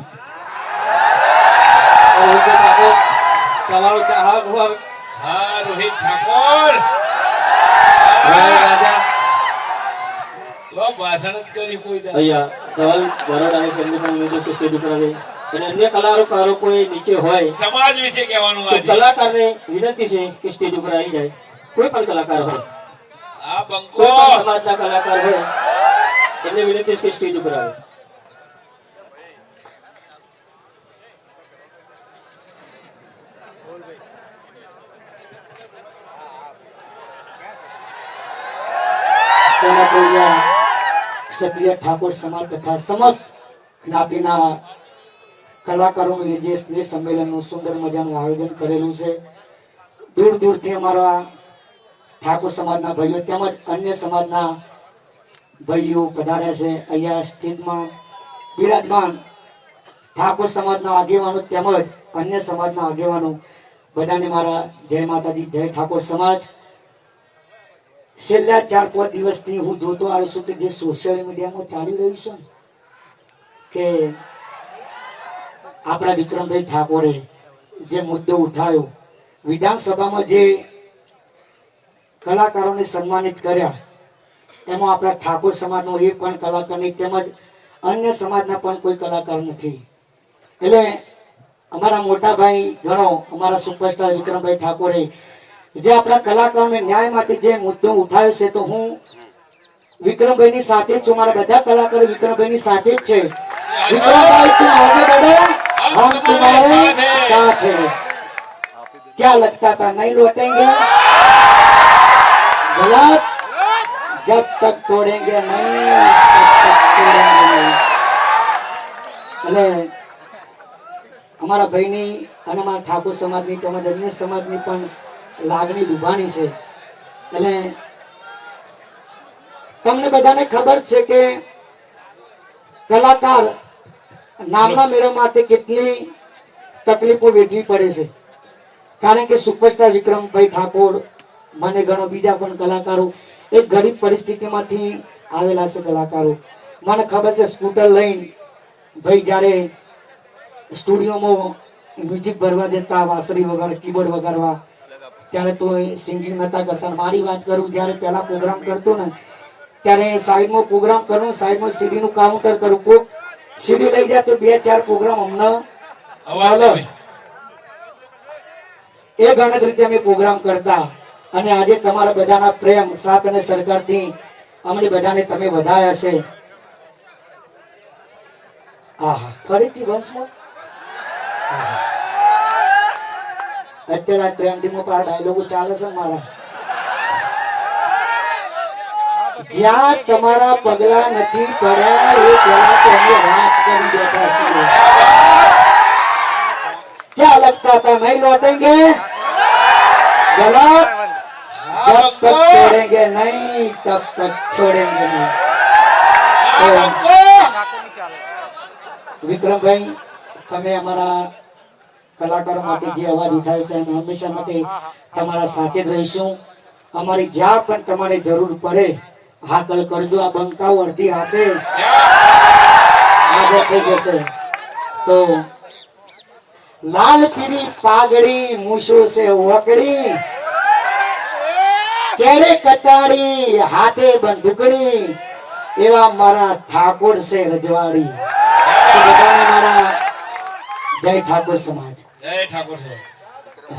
રોહિતભાઈ ઠાકોર, તમારો ચાહક વર્ગ. હા, રોહિત ઠાકોર રાજા તો ભાષણ જ કરી કોઈ દા. અહીંયા ધવલ ભરત અને સંદેશા નિર્દેશક સ્ટેજ ઉપર આવે અને અન્ય કલાકારો કોઈ નીચે હોય સમાજ વિશે કહેવાનું તો આજે. કલાકારને વિનંતી છે કે સ્ટેજ ઉપર આવી જાય. કોઈ પણ કલાકાર હોય, આ બંકો કોઈ પણ સમાજના કલાકાર હોય, એમને વિનંતી છે કે સ્ટેજ ઉપર આવે. ક્ષત્રિય ઠાકોર સમાજ તથા સમસ્ત જ્ઞાતિના કલાકારોનું જે સ્નેહ સંમેલનનું સુંદર મજાનું આયોજન કરેલું છે. દૂર દૂરથી અમારા ઠાકોર સમાજના ભાઈઓ તેમજ અન્ય સમાજના ભાઈઓ પધાર્યા છે. અહીંયા સ્ટેજમાં બિરાજમાન ઠાકોર સમાજના આગેવાનો તેમજ અન્ય સમાજના આગેવાનો બધાને મારા જય માતાજી, જય ઠાકોર સમાજ. છેલ્લા 4-5 દિવસથી હું જોતો આવ્યો છું કે જે સોશિયલ મીડિયામાં ચાલી રહ્યું છે ને, કે આપણા વિક્રમભાઈ ઠાકોરે જે મુદ્દો ઉઠાવ્યો, વિધાનસભામાં જે કલાકારોને સન્માનિત કર્યા, એમાં આપણા ઠાકોર સમાજનો એક પણ કલાકાર નહીં, તેમજ અન્ય સમાજના પણ કોઈ કલાકાર નથી. એટલે અમારા મોટા ભાઈ ગણો, અમારા સુપરસ્ટાર વિક્રમભાઈ ઠાકોરે જે આપણા કલાકારોને ન્યાય માટે જે મુદ્દો ઉઠાવ્યો છે, તો હું વિક્રમભાઈની સાથે જ છું. મારા બધા કલાકારો વિક્રમભાઈની સાથે જ છે. વિક્રમભાઈ તું આગે बढ़ो, हम तुम्हारे साथ हैं. क्या लगता था नहीं लौटेंगे? गलत. जब तक तोड़ेंगे नहीं तब तक छोड़ेंगे नहीं. એટલે અમારા ભાઈની અને અમારા ઠાકોર સમાજની તેમજ અન્ય સમાજની પણ લાગણી દુભાણી છે. એટલે તમને બધાને ખબર છે કે કલાકાર નામના મેળવવા માટે કેટલી તકલીફો વેઠવી પડે છે. કારણ કે સુપરસ્ટાર વિક્રમભાઈ ઠાકોર, મને ગણો બીજા પણ કલાકારો એક ગરીબ પરિસ્થિતિમાંથી આવેલા છે કલાકારો. મને ખબર છે સ્કૂટર લઈને ભાઈ જ્યારે સ્ટુડિયોમાં મ્યુઝિક ભરવા જતા, વાંસળી વગાડ, કીબોર્ડ વગાડવા, ત્યારે તો સિંગિંગ નતા કરતા. મારી વાત કરું, જ્યારે પહેલા પ્રોગ્રામ કરતો ને ત્યારે સાઈડમાં પ્રોગ્રામ કરું, સાઈડમાં સીડી નું કાઉન્ટર કરું, કોક સીડી લઈ જાય તો 2-4 પ્રોગ્રામ અમને એ ગણતરીથી અમે પ્રોગ્રામ કરતા. અને આજે તમારા બધાના પ્રેમ, સાથ અને સરકારથી અમને બધાને તમે વધાયા છે. આહા, ફરીથી વંશમાં અત્યારે ટ્રેન્ડિંગમાં પણ ડાયલોગો ચાલે છે મારા. જ્યાં તમારા પગલા નથી પડ્યા એ પહેલા તો અમે રાજ કરી બેઠા છીએ. क्या लगता था नहीं लौटेंगे? गलत. जब तक छोड़ेंगे नहीं तब तक छोड़ेंगे नहीं. વિક્રમભાઈ, તમે અમારા કલાકારો માટે જે અવાજ ઉઠાવ્યો છે અમે હંમેશા માટે તમારા સાથે જ રહીશું. અમારી જ્યાં પણ તમારે જરૂર પડે હાકલ કરજો. આ બંકાઓ અડધી રાતે હાજર થઈ જશે. તો લાલ પીરી પાઘડી, મૂછો સે ઓકડી, કેરે કટાડી, હાથે બંદૂકડી, એવા મારા ઠાકોર છે રજવાડી. તો બધાને મારા જય ઠાકોર સમાજ. જય ઠાકોર છે.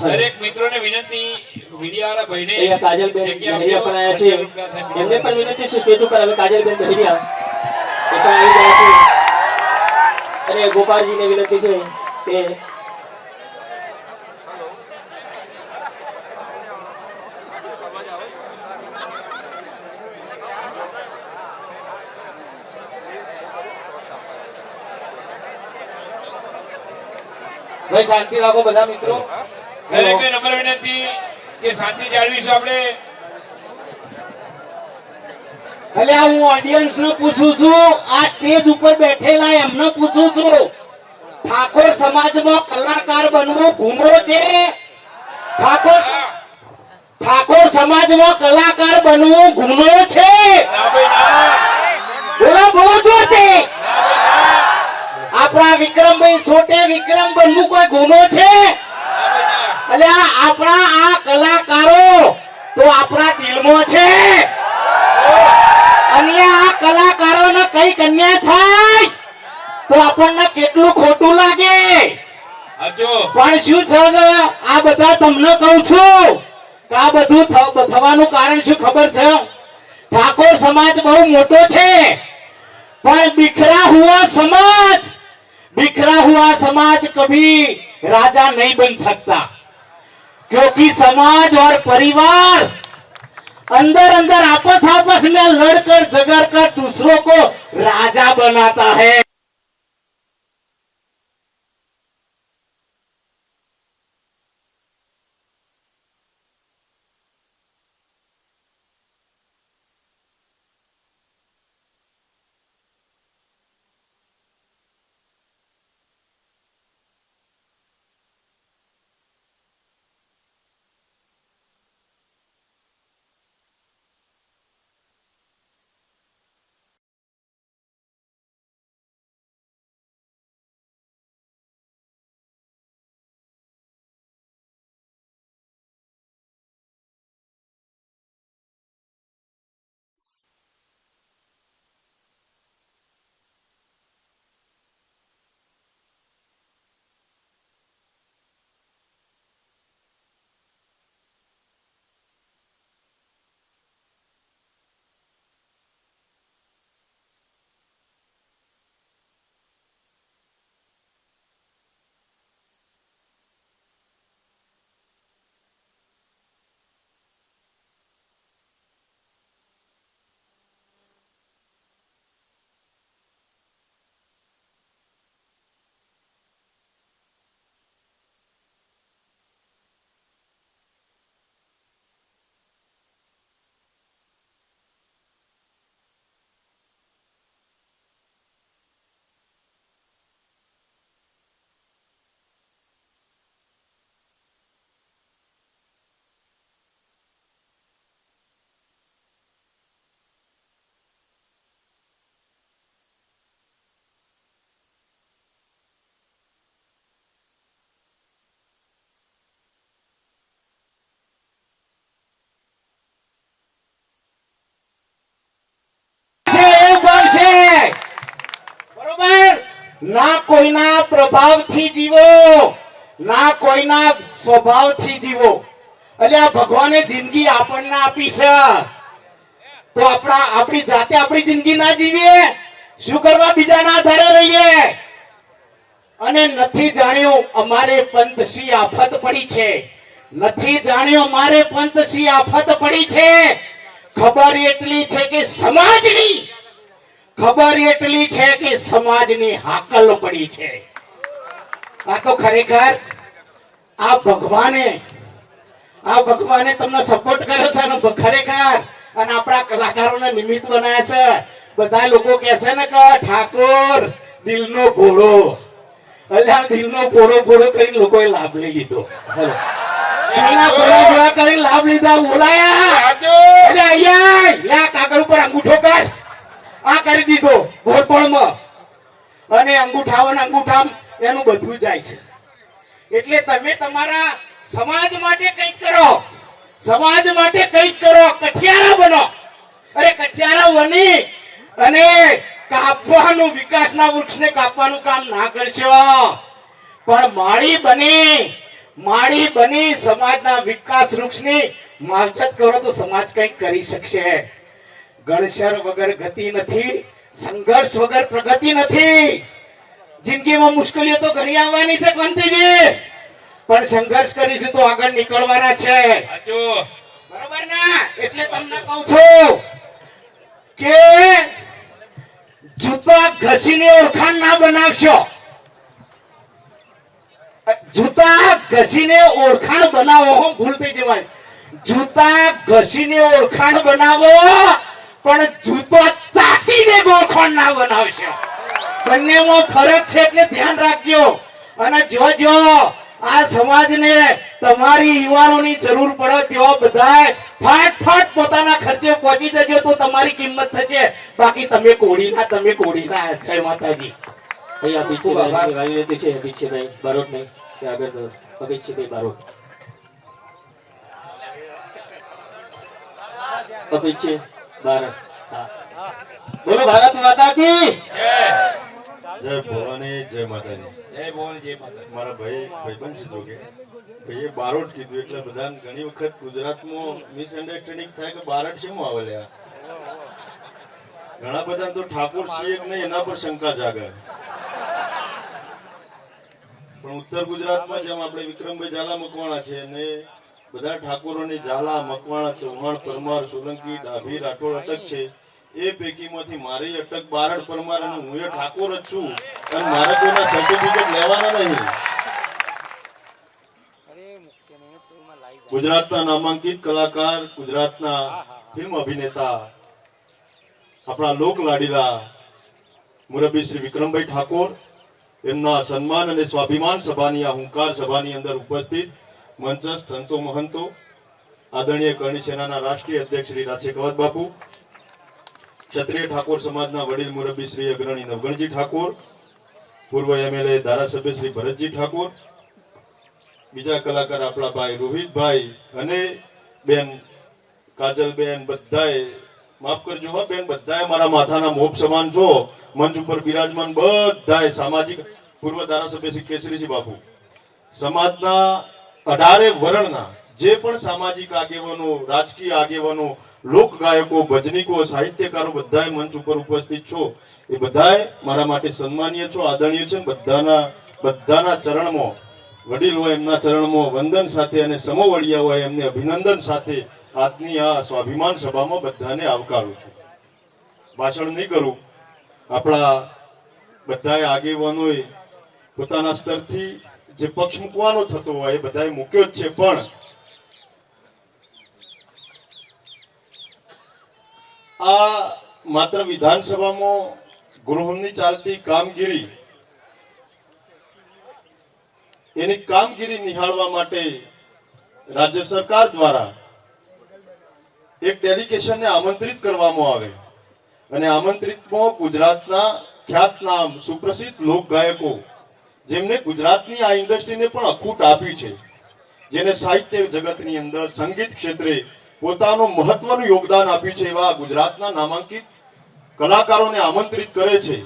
દરેક મિત્રોને વિનંતી, મીડિયાવાળા ભાઈને અહીંયા કાજલબેન બહેરિયા પણ આવ્યા છે, એમને પણ વિનંતી છે સ્ટેજ ઉપર. હવે કાજલબેન બહેરિયા એ પણ આવી ગયા છે. અને ગોપાલજીને વિનંતી છે કે ભાઈ શાંતિ રાખો બધા મિત્રો. દરેકને નમ્ર વિનંતી કે શાંતિ જાળવીશું આપણે. એટલે હું ઓડિયન્સ ને પૂછું છું, આ સ્ટેજ ઉપર બેઠેલા એમને પૂછું છું, ઠાકોર સમાજમાં કલાકાર બનવું ગુનો છે? ઠાકોર સમાજમાં કલાકાર બનવું ગુનો છે? બોલો બોલો જોરથી. આપણા વિક્રમભાઈ સોટે વિક્રમ બનવું કોઈ ગુનો છે? એટલે આપણા આ કલાકારો તો આપણા દિલમાં છે. અને આ કલાકારોને કઈ કન્યા થાય તો આપણને કેટલું ખોટું લાગે. પણ શું છે, આ બધા તમને કહું છું કે આ બધું થવાનું કારણ શું ખબર છે? ઠાકોર સમાજ બહુ મોટો છે, પણ बिखरा हुआ समाज कभी राजा नहीं बन सकता, क्योंकि समाज और परिवार अंदर अंदर आपस में लड़कर झगड़ कर दूसरों को राजा बनाता है. ના કોઈના પ્રભાવથી જીવો, ના કોઈના સ્વભાવથી જીવો. એટલે આ ભગવાને જિંદગી આપણને આપી છે, તો આપણી જાતે આપણી જિંદગી ના જીવીએ? શું કરવા બીજાના આધારે રહીએ? અને નથી જાણ્યું અમારે પંથસી આફત પડી છે, નથી જાણ્યું અમારે પંથસી આફત પડી છે. ખબર એટલી છે કે સમાજની, ખબર એટલી છે કે સમાજની હાકલ પડી છે. આ તો ખરેખર આ ભગવાને તમને સપોર્ટ કર્યો છે ને ખરેખર. અને આપણા કલાકારોને નિમિત્ત બનાવ્યા છે. બધા લોકો કહે છે ને કે ઠાકોર દિલનો ઘોડો, એટલે આ દિલનો ઘોડો કરીને લોકોએ લાભ લઈ લીધો. દિલના ઘોડા કરીને લાભ લીધા, બોલાયા. એટલે અહીંયા કાગળ ઉપર અંગૂઠો કર, આ કરી દીધો ઘોડપણમાં, અને અંગૂઠામ એનું બધું જાય છે. એટલે તમે તમારા સમાજ માટે કંઈક કરો, સમાજ માટે કંઈક કરો, કઠિયારા બનો. અરે કઠિયારા બની અને કાપવાનું, વિકાસના વૃક્ષને કાપવાનું કામ ના કરશો, પણ માળી બની સમાજના વિકાસ વૃક્ષની માવજત કરો તો સમાજ કંઈક કરી શકશે. ગણશર વગર ગતિ નથી, સંઘર્ષ વગર પ્રગતિ નથી. જિંદગીમાં મુશ્કેલીઓ તો ઘણી આવવાની છે કાંતિજી, પણ સંઘર્ષ કરીશું તો આગળ નીકળવાના છે. બરોબર ને? એટલે તમને કહું છું કે જૂતા ઘસીને ઓળખાણ ના બનાવશો. જૂતા ઘસીને ઓળખાણ બનાવો, ભૂલ થઈ જવાય. જૂતા ઘસીને ઓળખાણ બનાવો, પણ જૂતો ચાટીને ઓળખાણ ના બનાવશો. બંનેમાં ફરક છે, એટલે ધ્યાન રાખજો. અને જો આ સમાજને તમારી યુવાનોની જરૂર પડે તેઓ બધા ફાટ પોતાના ખર્ચે પહોંચી જજો તો તમારી કિંમત થશે. બાકી તમે કોડીના. જય માતાજી. અહીંયા અભિષેકભાઈ વાવી હતી છે, અભિષેકભાઈ બારોટ નહીં કે આગળ અભિષેકભાઈ બારોટ. અભિષેક બારોટ. બોલો ભારત માતા કી જય ભવાની, જય માતાજી. મારા ભાઈબંધ છે જોકે ભાઈએ બારોટ કીધું એટલે બધા ઘણી વખત ગુજરાતમાં મિસઅન્ડરસ્ટેન્ડિંગ થાય કે બારોટ શેમાં આવે લ્યા. ઘણા બધા તો ઠાકોર છીએ કે નહીં એના પર શંકા જાગે. પણ ઉત્તર ગુજરાતમાં જેમ આપણે વિક્રમભાઈ ઝાલા મકવાણા છે અને બધા ઠાકોરોની ઝાલા, મકવાણા, ચૌહાણ, પરમાર, સોલંકી, ડાભી, રાઠોડ અટક છે. એ પૈકીમાંથી મારી અટક બારડ પરમાર અને હું એ ઠાકોર જ છું અને મારે કોઈના સર્ટિફિકેટ લેવાના નહીં. ગુજરાતના નામાંકિત કલાકાર, ગુજરાતના ફિલ્મ અભિનેતા, આપણા લોક લાડીલા મુરબ્બી શ્રી વિક્રમભાઈ ઠાકોર, એમના સન્માન અને સ્વાભિમાન સભાની આ હુંકાર સભાની અંદર ઉપસ્થિત મંચસ્થ સંતો મહંતો, આદરણીય કરણી સેનાના રાષ્ટ્રીય અધ્યક્ષ શ્રી રાજે કવાત બાપુ, ક્ષત્રિય ઠાકોર સમાજના વડીલ મુરબ્બી શ્રી અગ્રણી નવગણજી ઠાકોર, પૂર્વ MLA ધારાસભ્ય શ્રી ભરતજી ઠાકોર, બીજા કલાકાર આપણા ભાઈ રોહિતભાઈ અને બેન કાજલબેન, બધાએ માફ કરજો હો બેન, બધાએ મારા માથાના મોપ સમાન છો. મંચ ઉપર બિરાજમાન બધાએ સામાજિક પૂર્વ ધારાસભ્ય શ્રી કેસરીજી બાપુ, સમાજના 18 વર્ણના જે પણ સામાજિક આગેવાનો, રાજકીય આગેવાનો, લોક ગાયકો, ભજનીકો, સાહિત્યકારો બધાએ મંચ ઉપર ઉપસ્થિત છો. એ બધાએ મારા માટે સન્માનીય છો, આદરણીય છે. બધાના ચરણમાં, વડીલ હોય એમના ચરણમાં વંદન સાથે અને સમોવડિયા હોય એમને અભિનંદન સાથે આજની આ સ્વાભિમાન સભામાં બધાને આવકારું છું. ભાષણ નહીં કરું. આપણા બધાએ આગેવાનોએ પોતાના સ્તરથી જે પક્ષ મૂકવાનો થતો હોય એ બધાએ મૂક્યો જ છે, પણ આ માત્ર વિધાનસભામાં ગૃહની ચાલતી કામગીરી, એની કામગીરી નિહાળવા માટે રાજ્ય સરકાર દ્વારા એક ડેલિગેશનને આમંત્રિત કરવામાં આવે અને આમંત્રિતમાં ગુજરાતના ખ્યાતનામ સુપ્રસિદ્ધ લોક ગાયકો, જેમને ગુજરાતની આ ઇન્ડસ્ટ્રીને પણ અખૂટ આપી છે, જેને સાહિત્ય જગતની અંદર સંગીત ક્ષેત્રે પોતાનું મહત્વનું યોગદાન આપ્યું છે, એવા ગુજરાતના નામાંકિત કલાકારોને આમંત્રિત કરે છે.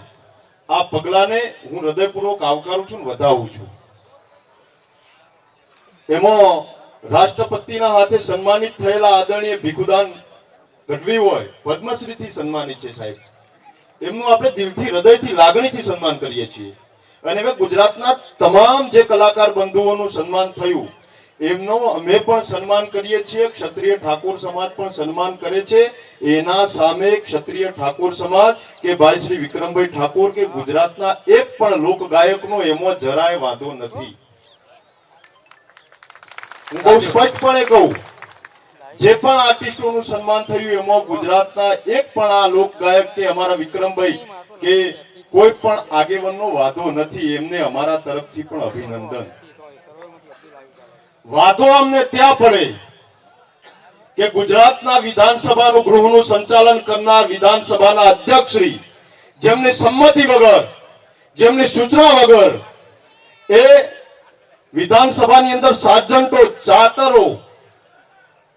આ પગલાને હું હૃદયપૂર્વક આવકારું છું, વધાવું છું. એમાં રાષ્ટ્રપતિના હાથે સન્માનિત થયેલા આદરણીય ભીખુદાન ગઢવી હોય, પદ્મશ્રીથી સન્માનિત છે સાહેબ. એમનું આપણે દિલથી, હૃદયથી, લાગણીથી સન્માન કરીએ છીએ. અને હવે ગુજરાતના તમામ જે કલાકાર બંધુઓનું સન્માન થયું એમનો અમે પણ સન્માન કરીએ છીએ. ક્ષત્રિય ઠાકોર સમાજ પણ સન્માન કરે છે. એના સામે ક્ષત્રિય ઠાકોર સમાજ કે ભાઈ શ્રી વિક્રમભાઈ ઠાકોર કે ગુજરાતના એક પણ લોક ગાયકનો એમાં જરાય વાંધો નથી. હું બહુ સ્પષ્ટપણે કહું, જે પણ આર્ટિસ્ટોનું સન્માન થયું એમાં ગુજરાતના એક પણ આ લોક ગાયક કે અમારા વિક્રમભાઈ કે કોઈ પણ આગેવાનનો વાંધો નથી. એમને અમારા તરફથી પણ અભિનંદન. વાંધો અમને ત્યાં પડે કે ગુજરાતના વિધાનસભાનું ગૃહનું સંચાલન કરનાર વિધાનસભાના અધ્યક્ષ શ્રી, જેમની સંમતિ વગર, જેમની સૂચના વગર એ વિધાનસભાની અંદર સાર્જન્ટો, ચાર્ટરો,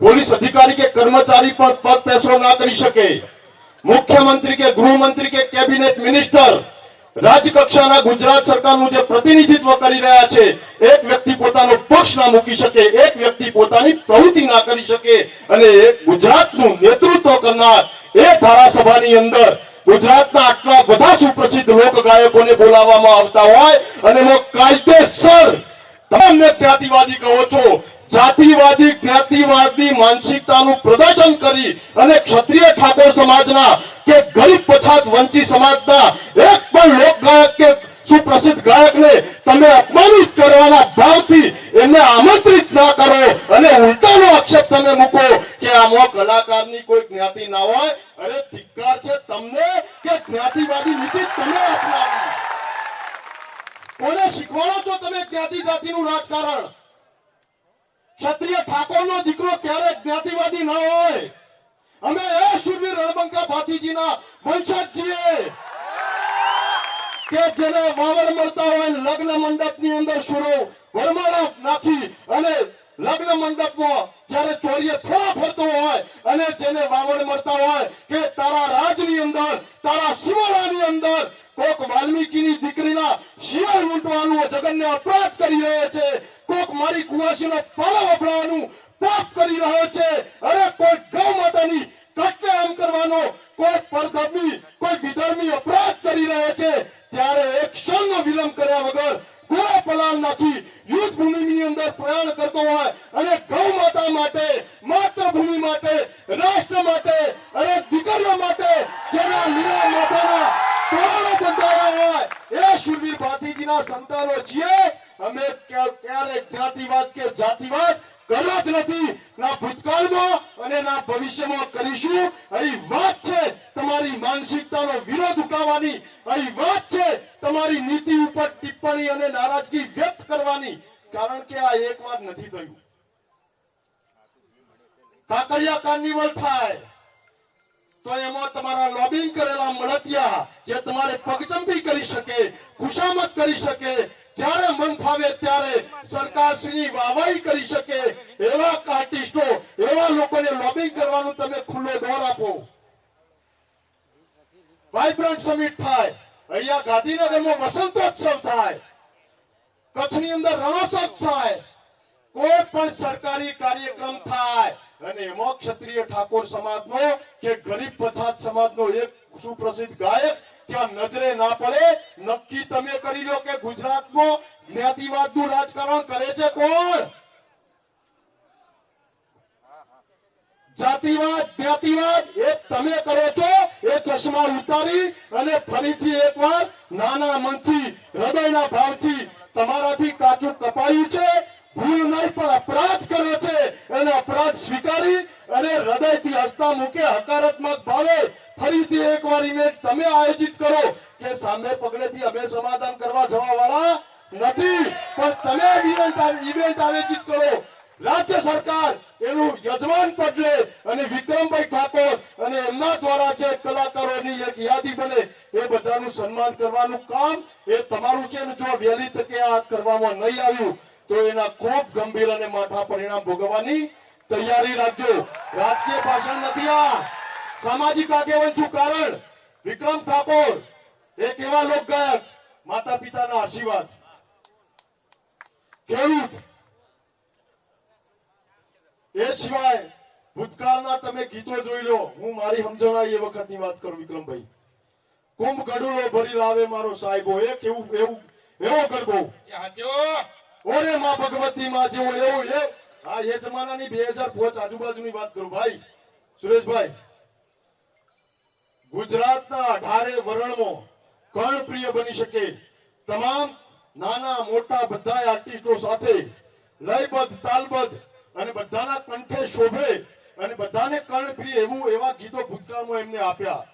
પોલીસ અધિકારી કે કર્મચારી પણ પગ પેસરો ના કરી શકે. મુખ્યમંત્રી કે ગૃહમંત્રી કે કેબિનેટ મિનિસ્ટર, રાજ્યકક્ષાના ગુજરાત સરકારનું જે પ્રતિનિધિત્વ કરી રહ્યા છે, એક વ્યક્તિ પોતાનો પક્ષ ના મૂકી શકે, એક વ્યક્તિ પોતાની પ્રવૃત્તિ ના કરી શકે. અને ગુજરાતનું નેતૃત્વ કરનાર એ ધારાસભાની અંદર ગુજરાતના આટલા બધા સુપ્રસિદ્ધ લોક ગાયકોને બોલાવવામાં આવતા હોય અને એમાં કાયદેસર તમને જ્ઞાતિવાદી કહો છો, જાતિવાદી જ્ઞાતિવાદી માનસિકતાનું પ્રદર્શન કરી અને ક્ષત્રિય ઠાકોર સમાજના કે ગરીબ પછાત વંચિત સમાજના એક પણ લોક ગાયક કે સુપ્રસિદ્ધ ગાયકને તમે અપમાનિત કરવાના ભાવથી એમને આમંત્રિત ના કરો અને ઉલટાનો આક્ષેપ તમે મૂકો કે આમાં કલાકારની કોઈ જ્ઞાતિ ના હોય. અરે ધિક્કાર છે તમને કે જ્ઞાતિવાદી નીતિ તમે અપનાવી. કોને શીખવાડો છો તમે જ્ઞાતિ જાતિનું રાજકારણ? ક્ષત્રિય ઠાકોરનો દીકરો ક્યારેક જ્ઞાતિવાદી ન હોય. અમે એ શૂરવીર રણબંકા ભાતીજીના વંશજ છીએ કે જેને વાવડ મળતા હોય, લગ્ન મંડપની અંદર સુરો વરમાળા નાખી અને લગ્ન મંડપમાં જ્યારે ચોરીએ ફરા ફરતો હોય અને જેને વાવડ મળતા હોય કે તારા રાજની અંદર, તારા સિમોડાની અંદર કોક વાલ્મીકીની દીકરીના શિયાળ લૂંટવાનું જગન્ય અપરાધ કરી રહ્યો છે, કોક મારી કુવાસીનો પાલો વપરાવાનું પાપ કરી રહ્યો છે. અરે કોઈ ગૌ માતાની કત્લેઆમ કરવાનો, કોઈ પરધર્મી, કોઈ વિધર્મી અપરાધ કરી રહ્યો છે, ત્યારે એક ક્ષણનો વિલંબ કર્યા વગર ગોળા પલાણ નાખી યુદ્ધ ભૂમિની અંદર પ્રયાણ કરતો હોય અને ગૌ માતા માટે, માતૃભૂમિ માટે, રાષ્ટ્ર માટે, અરે દીકરીઓ માટે જેના લીલા માતાના તોરણો બંધાયા હોય એ શૂરવીર ભાતીજીના સંતાનો છીએ. અમે ક્યારે જ્ઞાતિવાદ કે જાતિવાદ કર્યો જ નથી, ના ભૂતકાળમાં અને ના ભવિષ્યમાં કરીશું. અહીં વાત છે તમારી માનસિકતાનો વિરોધ ઉઠાવવાની, અહીં વાત છે તમારી નીતિ ઉપર ટિપ્પણી અને નારાજગી વ્યક્ત કરવાની. કારણ કે આ એક વાર નથી થયું. કાકરિયા કાર્નિવલ થાય તો એમાં તમારા લોબિંગ કરેલા મળતિયા જે તમારે પગચંપી કરી શકે, ખુશામત કરી શકે, જ્યારે મન ફાવે ત્યારે સરકારશ્રીની વાહવાહી કરી શકે, એવા આર્ટિસ્ટો, એવા લોકોને લોબિંગ કરવાનું તમે ખુલ્લો દોર આપો. વાઇબ્રન્ટ સમિટ થાય, અહીંયા ગાંધીનગરમાં વસંતોત્સવ થાય, કચ્છની અંદર રણોત્સવ થાય, કોઈ પણ સરકારી કાર્યક્રમ થાય અને એમાં ક્ષત્રિય ઠાકોર સમાજનો કે ગરીબ પછાત સમાજનો એક સુપ્રસિદ્ધ ગાયક ત્યાં નજરે ના પડે. નક્કી તમે કરી લો કે ગુજરાતમાં જ્ઞાતિવાદનું રાજકારણ કરે છે કોણ? જાતિવાદ, જ્ઞાતિવાદ એ તમે કરો છો. એ ચશ્મા ઉતારી અને ફરીથી એકવાર નાના મનથી, હૃદયના ભાવથી તમારાથી કાચું કપાયું છે, ભૂલ નહીં પણ અપરાધ કર્યો છે, અને અપરાધ સ્વીકારી અને હૃદયથી હસતા મૂકે હકારાત્મક ભાવે ફરીથી એકવાર ઇવેન્ટ તમે આયોજિત કરો કે સામે પગલેથી અમે સમાધાન કરવા જવા વાળા નથી, પણ તમે ઇવેન્ટ આયોજિત કરો. રાજ્ય સરકાર એનું યજમાન પદ લે અને વિક્રમભાઈ ઠાકોર અને એમના દ્વારા જે કલાકારોની એક યાદી બને એ બધાનું સન્માન કરવાનું કામ એ તમારું છે. જો વહેલી તકે આ કરવામાં નહીં આવ્યું તો એના ખૂબ ગંભીર અને માઠા પરિણામ ભોગવવાની તૈયારી રાખજો. રાજકીય ભાષણ નથી, આ સામાજિક આગેવાન છું. કારણ વિક્રમ ઠાકોર એક એવા લોક ગાયક, માતા પિતાના આશીર્વાદ, ખેડૂત, એ સિવાય ભૂતકાળના તમે ગીતો જોઈ લો. હું મારી સમજણા એ વખતની વાત કરું વિક્રમભાઈ. કુંભ ગડુલો ભરી લાવે મારો સાહેબો, એક એવો ગરબો, ઓરે માં ભગવતી માં જેવું એવું હા એ જમાનાની 2005 આજુબાજુની વાત કરું ભાઈ સુરેશભાઈ. ગુજરાતના 18 વર્ણમાં કર્ણપ્રિય બની શકે તમામ નાના મોટા બધા આર્ટિસ્ટો સાથે લયબદ્ધ તાલબદ્ધ અને બધાના કંઠે શોભે અને બધાને કર્ણપ્રિય એવા ગીતો ભૂતકાળમાં એમને આપ્યા.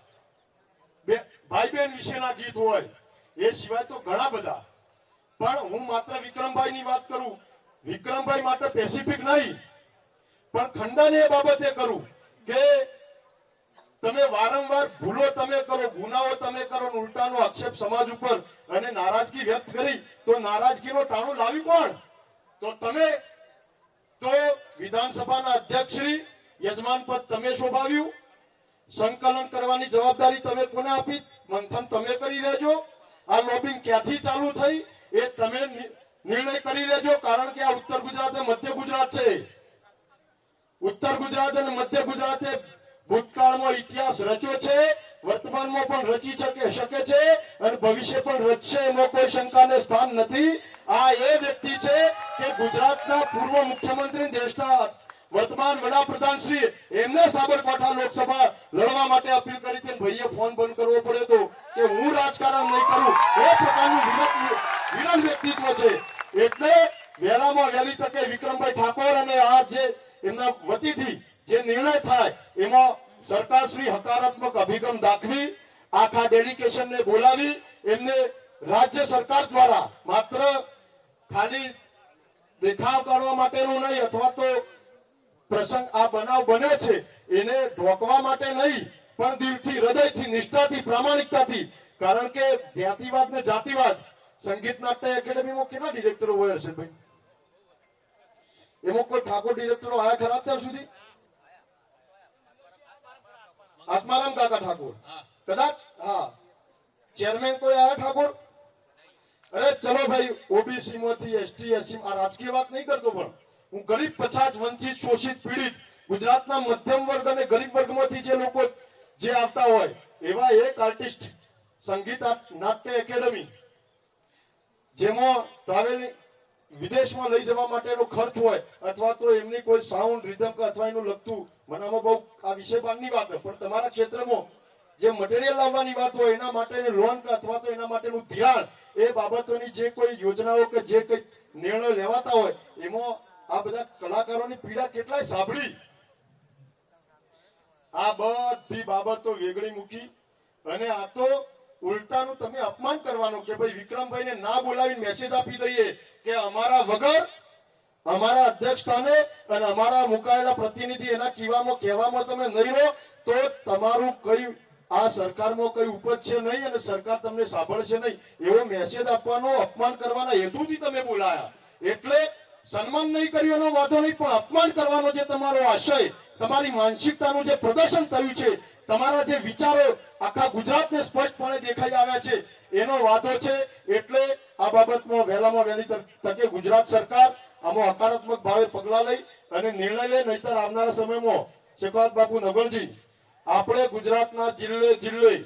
ભાઈ બહેન વિશેના ગીત હોય એ સિવાય તો ઘણા બધા, પણ હું માત્ર વિક્રમભાઈ ની વાત કરું. વિક્રમભાઈ માટે પેસિફિક નહીં પણ ખંડન એ બાબતે કરું કે તમે વારંવાર ભૂલો તમે કરો, ગુનાઓ તમે કરો, ઉલટાનો આક્ષેપ સમાજ ઉપર અને નારાજગી વ્યક્ત કરી તો નારાજગીનો ટાણું લાવી કોણ? તો તમે. તો વિધાનસભાના અધ્યક્ષ શ્રી યજમાન પદ તમે શોભાવ્યું, સંકલન કરવાની જવાબદારી તમે કોને આપી? મંથન તમે કરી લેજો. આ લોબિંગ ક્યાંથી ચાલુ થઈ એ તમે નિર્ણય કરી લેજો, કારણ કે આ ઉત્તર ગુજરાત અને મધ્ય ગુજરાત છે. ઉત્તર ગુજરાત અને મધ્ય ગુજરાતે ભૂતકાળમાં ઇતિહાસ રચ્યો છે, વર્તમાનમાં પણ રચી શકે છે અને ભવિષ્ય પણ રચશે, એમાં કોઈ શંકાને સ્થાન નથી. આ એ વ્યક્તિ છે કે ગુજરાતના પૂર્વ મુખ્યમંત્રી, દેશના વર્તમાન વડાપ્રધાન શ્રી એમને સાબરકાંઠા લોકસભા લડવા માટે અપીલ કરી હતી. ભાઈએ ફોન બંધ કરવો પડ્યો તો કે હું રાજકારણ નહીં કરું, એ પ્રકારનું વિરલ વ્યક્તિત્વ છે. એટલે વહેલામાં વહેલી તકે વિક્રમભાઈ ઠાકોર અને આ જે એમના વતીથી જે નિર્ણય થાય એમાં સરકાર શ્રી હકારાત્મક અભિગમ દાખવી આખા ડેલિગેશનને બોલાવી એમને રાજ્ય સરકાર દ્વારા માત્ર ખાલી દેખાવ કરવા માટેનું નહીં અથવા તો પ્રસંગ આ બનાવ બન્યો છે એને ઢોકવા માટે નહીં પણ દિલથી, હૃદયથી, નિષ્ઠાથી, પ્રામાણિકતાથી, કારણ કે જ્ઞાતિવાદ ને જાતિવાદ સંગીત નાટ્ય એકેડેમીમાં કેટલા ડિરેક્ટરો હોય હર્ષદભાઈ? એમાં કોઈ ઠાકોર ડિરેક્ટરો આયા ખરા અત્યાર સુધી? આત્મારામ કાકા ઠાકોર કદાચ, હા. ચેરમેન કોઈ આયા ઠાકોર? અરે ચલો ભાઈ, ઓબીસી માંથી એસટી એસસી, આ રાજકીય વાત નહીં કરતો, પણ હું ગરીબ પછાત વંચિત શોષિત પીડિત ગુજરાતના મધ્યમ વર્ગ અને ગરીબ વર્ગમાંથી જે લોકો જે આવતા હોય એવા એક આર્ટિસ્ટ સંગીત નાટ્ય એકેડેમી જેમાં ટ્રાવેલિંગ વિદેશમાં લઈ જવા માટેનો ખર્ચ હોય અથવા તો એમની કોઈ સાઉન્ડ રિધમ કે અથવા એનું લગતું, મનામાં બહુ આ વિષય બારની વાત પણ તમારા ક્ષેત્રમાં જે મટીરિયલ લાવવાની વાત હોય એના માટેની લોન કે અથવા તો એના માટેનું ધ્યાન, એ બાબતોની જે કોઈ યોજનાઓ કે જે કઈ નિર્ણય લેવાતા હોય એમાં આ બધા કલાકારોની પીડા કેટલાય સાંભળી. આ બધી બાબતો વેગળી મૂકી અને આ તો ઉલટાનું તમે અપમાન કરવાનું કે ભાઈ વિક્રમભાઈને ના બોલાવીને મેસેજ આપી દઈએ કે અમારા વગર અમારા અધ્યક્ષ સ્થાને અને અમારા મુકાયેલા પ્રતિનિધિ એના કહેવામાં તમે નહીં રહો તો તમારું કઈ આ સરકારમાં કઈ ઉપજશે નહીં અને સરકાર તમને સાંભળશે નહીં, એવો મેસેજ આપવાનો, અપમાન કરવાના હેતુથી તમે બોલાયા. એટલે સન્માન નહીં કર્યું એનો વાંધો નહીં, પણ અપમાન કરવાનો જે તમારો આશય, તમારી માનસિકતાનું જે પ્રદર્શન થયું છે, તમારા જે વિચારો આખા ગુજરાતને સ્પષ્ટપણે દેખાઈ આવ્યા છે એનો વાંધો છે. એટલે આ બાબતમાં વહેલામાં વહેલી તકે ગુજરાત સરકાર આમાં હકારાત્મક ભાવે પગલા લઈ અને નિર્ણય લે, નહીતર આવનારા સમયમાં શેખાવત બાપુ નગરજી આપણે ગુજરાતના જિલ્લે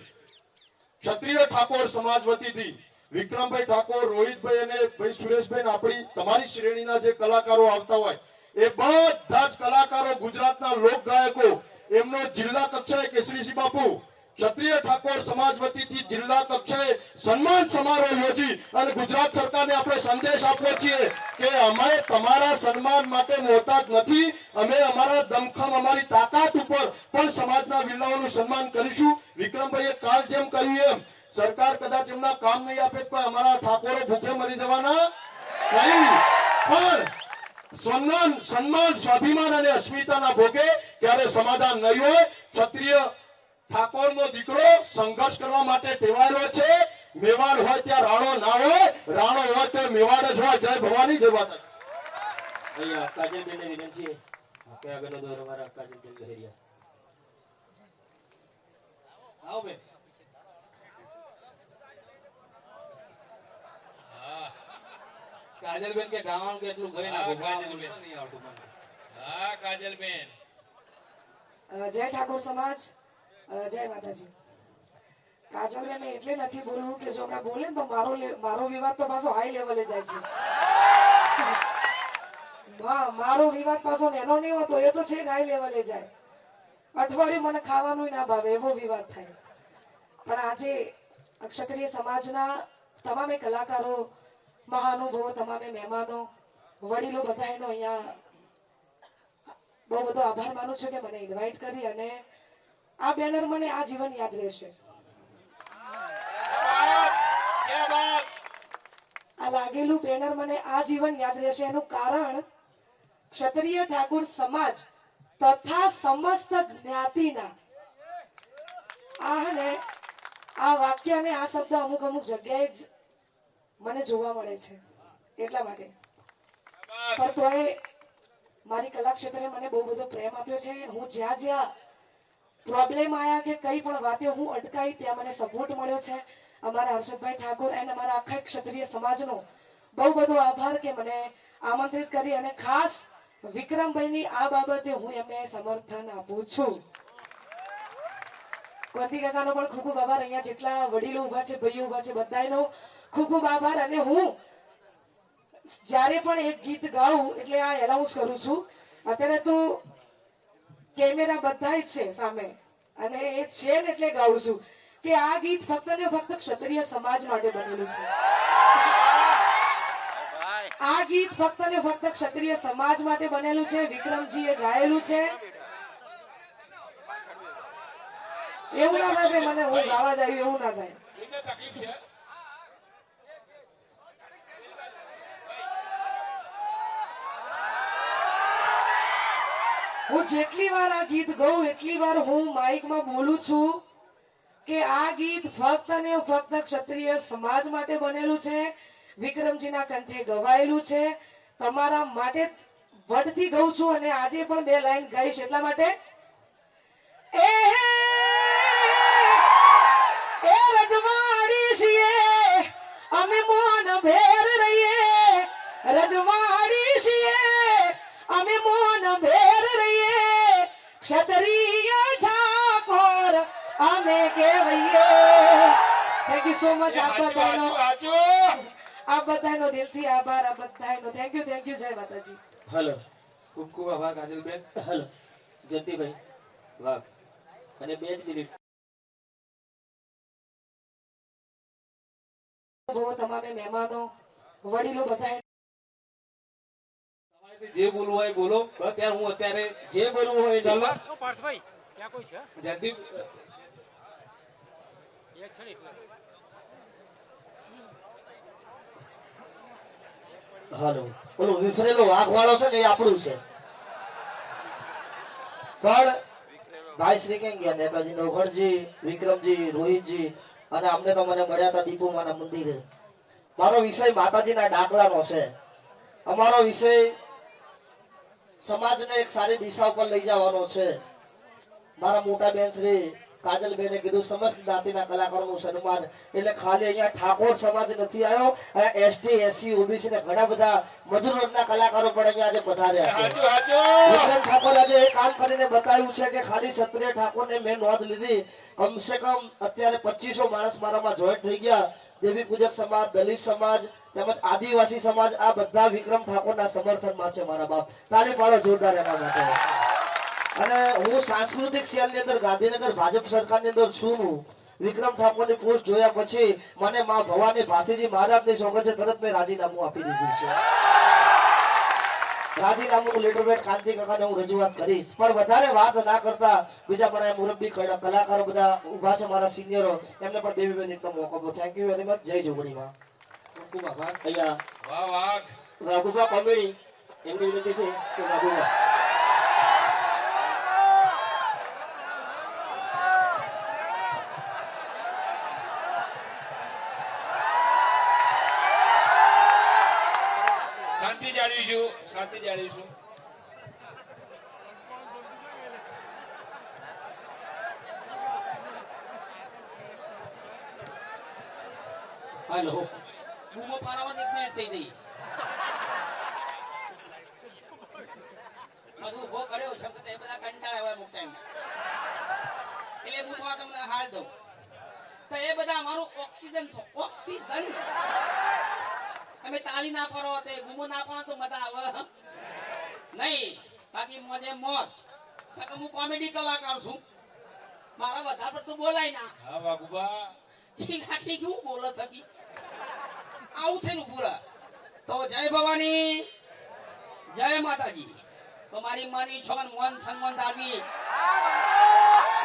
ક્ષત્રિય ઠાકોર સમાજ વતીથી વિક્રમભાઈ ઠાકોર, રોહિતભાઈ અને ભાઈ સુરેશભાઈ, આપણી તમારી શ્રેણીના જે કલાકારો આવતા હોય એ બધા જ કલાકારો, ગુજરાતના લોક ગાયકો, એમનો જિલ્લા કક્ષાએ કેસરીસિંહ બાપુ ક્ષત્રિય ઠાકોર સમાજ વતીથી જિલ્લા કક્ષાએ સન્માન સમારોહ યોજી અને ગુજરાત સરકારને આપણે સંદેશ આપવો છીએ કે અમે તમારા સન્માન માટે મોહતાજ નથી, અમે અમારા દમખમ, અમારી તાકાત ઉપર પણ સમાજના વિલાઓનું સન્માન કરીશું. વિક્રમભાઈએ કાલ જેમ કહ્યું એમ સરકાર કદાચ એમના કામ નહીં આપે તો અમારા ઠાકોરો ભૂખે મરી જવાના નહીં, પણ સન્માન, સ્વાભિમાન અને અસ્મિતાના ભોગે ક્યારે સમાધાન નહીં હોય. ક્ષત્રિય ઠાકોરનો દીકરો સંઘર્ષ કરવા માટે ટેવાયેલો છે. મેવાડ હોય ત્યાં રાણો ના હોય, રાણો હોય તો મેવાડ જ હોય. જય ભવાની, જય માતા. અહીંયા કાજલબેનને વિનંતી છે, આપણે આગળનો દોર અમારા કાજલબેન લહેરિયા. આવો બેન. કાજલબેન કે ગાવાનું કે એટલું ગઈ નાખો ગાવાનું કાજલબેન. નહીં આવડતું મને. હા કાજલબેન જય ઠાકોર સમાજ, જય માતાજી. કાજલબેન એટલે નથી બોલવું કે જો હમણાં બોલે ને તો મારો વિવાદ તો પાછો હાઈ લેવલે જાય છે. હા, મારો વિવાદ પાછો નેનો નહીં હોતો, એ તો છે હાઈ લેવલે જાય. અઠવાડિયું મને ખાવાનું ના ભાવે એવો વિવાદ થાય. પણ આજે ક્ષત્રિય સમાજના તમામે કલાકારો, મહાનુભાવો, તમામે મહેમાનો, વડીલો બધાનો અહીંયા બહુ બધો આભાર માનું છું કે મને ઇન્વાઇટ કરી અને આ બેનર મને આ જીવન યાદ રહેશે. આ લાગેલું બેનર મને આ જીવન યાદ રહેશે. એનું કારણ ક્ષત્રિય ઠાકોર સમાજ તથા સમસ્ત જ્ઞાતિના આ વાક્ય અને આ શબ્દ અમુક જગ્યાએ જ મને જોવા મળે છે. એટલા માટે પણ તોય મારી કલા ક્ષેત્રે મને બહુ બધો પ્રેમ આપ્યો છે. હું જ્યાં જ્યાં પ્રોબ્લેમ આયા કે કઈ પણ વાતે હું અટકાઈ ત્યાં મને સપોર્ટ મળ્યો છે. અમારા હર્ષદભાઈ ઠાકોર અને અમારા આખા ક્ષત્રિય સમાજનો બહુ બધો આભાર કે મને આમંત્રિત કરી અને ખાસ વિક્રમભાઈની આ બાબતે હું એમને સમર્થન આપું છું. કોંતી કાકાનો પણ ખૂબ ખૂબ આભાર. અહીંયા જેટલા વડીલો ઉભા છે, ભાઈઓ ઉભા છે, બધાનો ખૂબ ખૂબ આભાર. અને હું જ્યારે પણ એક ગીત ગાઉં એટલે આ એનાઉન્સ કરું છું. અત્યારે તો કેમેરા બધા જ છે સામે અને એ છે ને એટલે ગાઉં છું કે આ ગીત ફક્ત ને ફક્ત ક્ષત્રિય સમાજ માટે બનેલું છે. આ ગીત ફક્ત ને ફક્ત ક્ષત્રિય સમાજ માટે બનેલું છે. વિક્રમજી એ ગાયેલું છે. એવું ના થાય કે મને હું ગાવા જાય એવું ના થાય. એમને તકલીફ છે હું જેટલી વાર આ ગીત ગાઉં એટલી વાર હું માઇકમાં બોલું છું કે આ ગીત ફક્ત ને ફક્ત ક્ષત્રિય સમાજ માટે બનેલું છે. વિક્રમજીના કંઠે ગવાયેલું છે. તમારા માટે વડથી ગાઉં છું અને આજે પણ બે લાઈન ગાઈશ. એટલા માટે એ રજવાડી છીએ અમે મોન ભેર રહીએ, રજવાડી છીએ અમે મોન ભેર રહીએ, ક્ષત્રિય ઠાકોર અમે કહેવાઈએ. Thank you so much. આ બધાનો દિલથી આભાર. આ બધાનો થેન્ક યુ. જય માતાજી. હલો ખૂબ ખૂબ આભાર કાજલબેન. હલો જયંતિભાઈ વાહ. અને 2 જ મિનિટ તમામે મહેમાનો, વડીલો બધા તમારેથી જે બોલવું હોય બોલો. અત્યારે હું જે બોલવું હોય ચાલો. જયદીપ હાલો ઓલો વિફરેલો વાઘ વાળો છે ને એ આપણું છે. પણ ભાઈ શ્રી કેમ ગયા નેતાજી નવઘણજી, વિક્રમજી, રોહિતજી અને અમને તો મને મળ્યા હતા દીપુમાના મંદિરે. મારો વિષય માતાજીના ડાકલાનો છે. અમારો વિષય સમાજને એક સારી દિશા ઉપર લઈ જવાનો છે. મારા મોટા બેન શ્રી કાજલબેને કીધું સમસ્ત જ્ઞાતિના કલાકારોનું સન્માન એટલે ખાલી અહીંયા ઠાકોર સમાજ નથી આવ્યો, અહીંયા એસટી, એસસી, ઓબીસી ને ઘણા બધા મજૂર વર્ગના કલાકારો પણ અહીંયા આજે પધાર્યા છે. વિક્રમ ઠાકોર આજે એ કામ કરીને બતાવ્યું છે કે ખાલી ક્ષત્રિય ઠાકોરને મેં નોંધ લીધી. કમસે કમ અત્યારે 2500 માણસ મારામાં જોઈન્ટ થઈ ગયા. દેવી પૂજક સમાજ, દલિત સમાજ તેમજ આદિવાસી સમાજ આ બધા વિક્રમ ઠાકોરના સમર્થનમાં છે. મારા બાપ તાળી પાડો જોરદાર એના માટે. અને હું સાંસ્કૃતિક સેલની અંદર ગાંધીનગર ભાજપ સરકારની અંદર છું. વિક્રમ ઠાકોરની પોસ્ટ જોયા પછી મને માં ભવાની ભાતીજી મહારાજની સોગંદ છે, તરત મેં રાજીનામું આપી દીધું છે. રાજીનામું લેટરપેડ કાંતિ કાકાને હું રજૂઆત કરીશ. પણ વધારે વાત ના કરતા બીજા પણ મુરબ્બી કલાકારો બધા ઉભા છે, મારા સિનિયરો, એમને પણ 2 મિનિટનો મોકો આપો. Thank you very much. જય જોગણીમાં. ખૂબ ખૂબ આભાર. અહીંયા વાહ વાહ. રાઘુભા કોમેડી એમની વિનંતી છે કે રાઘુભા શાંતિ જાળવીશું, શાંતિ જાળવીશું. હાલો બૂમો પાડવાની 1 મિનિટ થઈ ગઈ. બધું ઉભો કર્યો છે તો એ બધા કંટાળે હોય અમુક ટાઈમ એટલે હું થોડા તમને હાલ દઉં તો એ બધા અમારું ઓક્સિજન છે ઓક્સિજન તમે તાલી ના પરો તે ગુમો ના પાડો તો મજા આવે નહીં બાકી મોજે મોજ છતાં હું કોમેડી કલાકાર છું મારા વધારે પડતું બોલાય ના હા વાઘુબા લાખી કેવું બોલો સકી આવું થયેલું પૂરા તો જય ભવાની જય માતાજી તો મારી માની છોકન મોહન સન્માન દાવી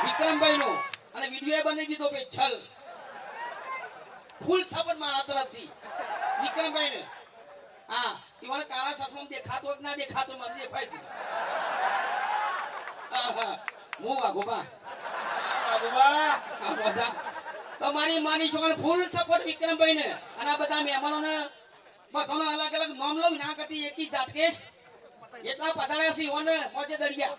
વિક્રમભાઈ નું અને વિડીયો બની દીધો પે છલ ફૂલ સપોર્ટ મારા તરફથી વિક્રમભાઈ ને હા ઈવાને કાળા સસમાં દેખાતો કે ના દેખાતો મને દેખાય છે હું વાઘોબા બધા તો મારી માની છોકરાને ફૂલ સપોર્ટ વિક્રમભાઈ ને અને આ બધા મહેમાનોને બધાનો અલગ અલગ નામ લઉં ના કરતી એકી ઝાટકે એટલા પધાર્યા છે ઓને મોજે દરિયા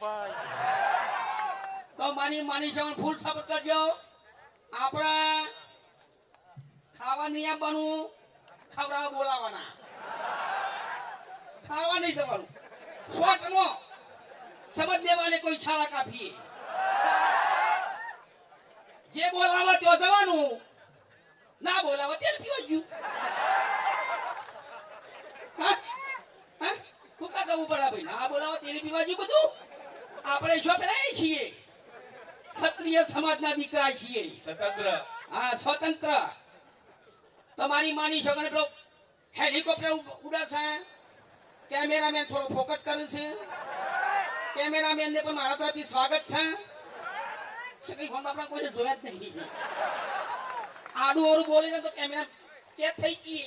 તો માની છોકરાને ફૂલ સપોર્ટ કરજો આપણે ખાવા નહીં આપવાનું ખવડાવવા બોલાવાના ખાવા નહીં જવાનું શોર્ટનો સમજને વાલે કોઈ છાળા કાફી જે બોલાવા त्यो જવાનું ના બોલાવા તેલ પીવા ગયું ફૂકા જવું પડે ભાઈ ના બોલાવા તેલ પીવા ગયું બધું આપણે શું પેલા છીએ ક્ષત્રિય સમાજના દીકરા છીએ સ્વતંત્ર હા સ્વતંત્ર તમારી માની છોકરાને પેલો હેલિકોપ્ટર ઉડાડશે કેમેરામેન થોડો ફોકસ કરે છે કેમેરામેન ને પણ મારા તરફથી સ્વાગત છે સગી ફોન આપણે કોઈને જોયા જ નહીં આડું ઓરું બોલી ને તો કેમેરા કે થઈ ગઈ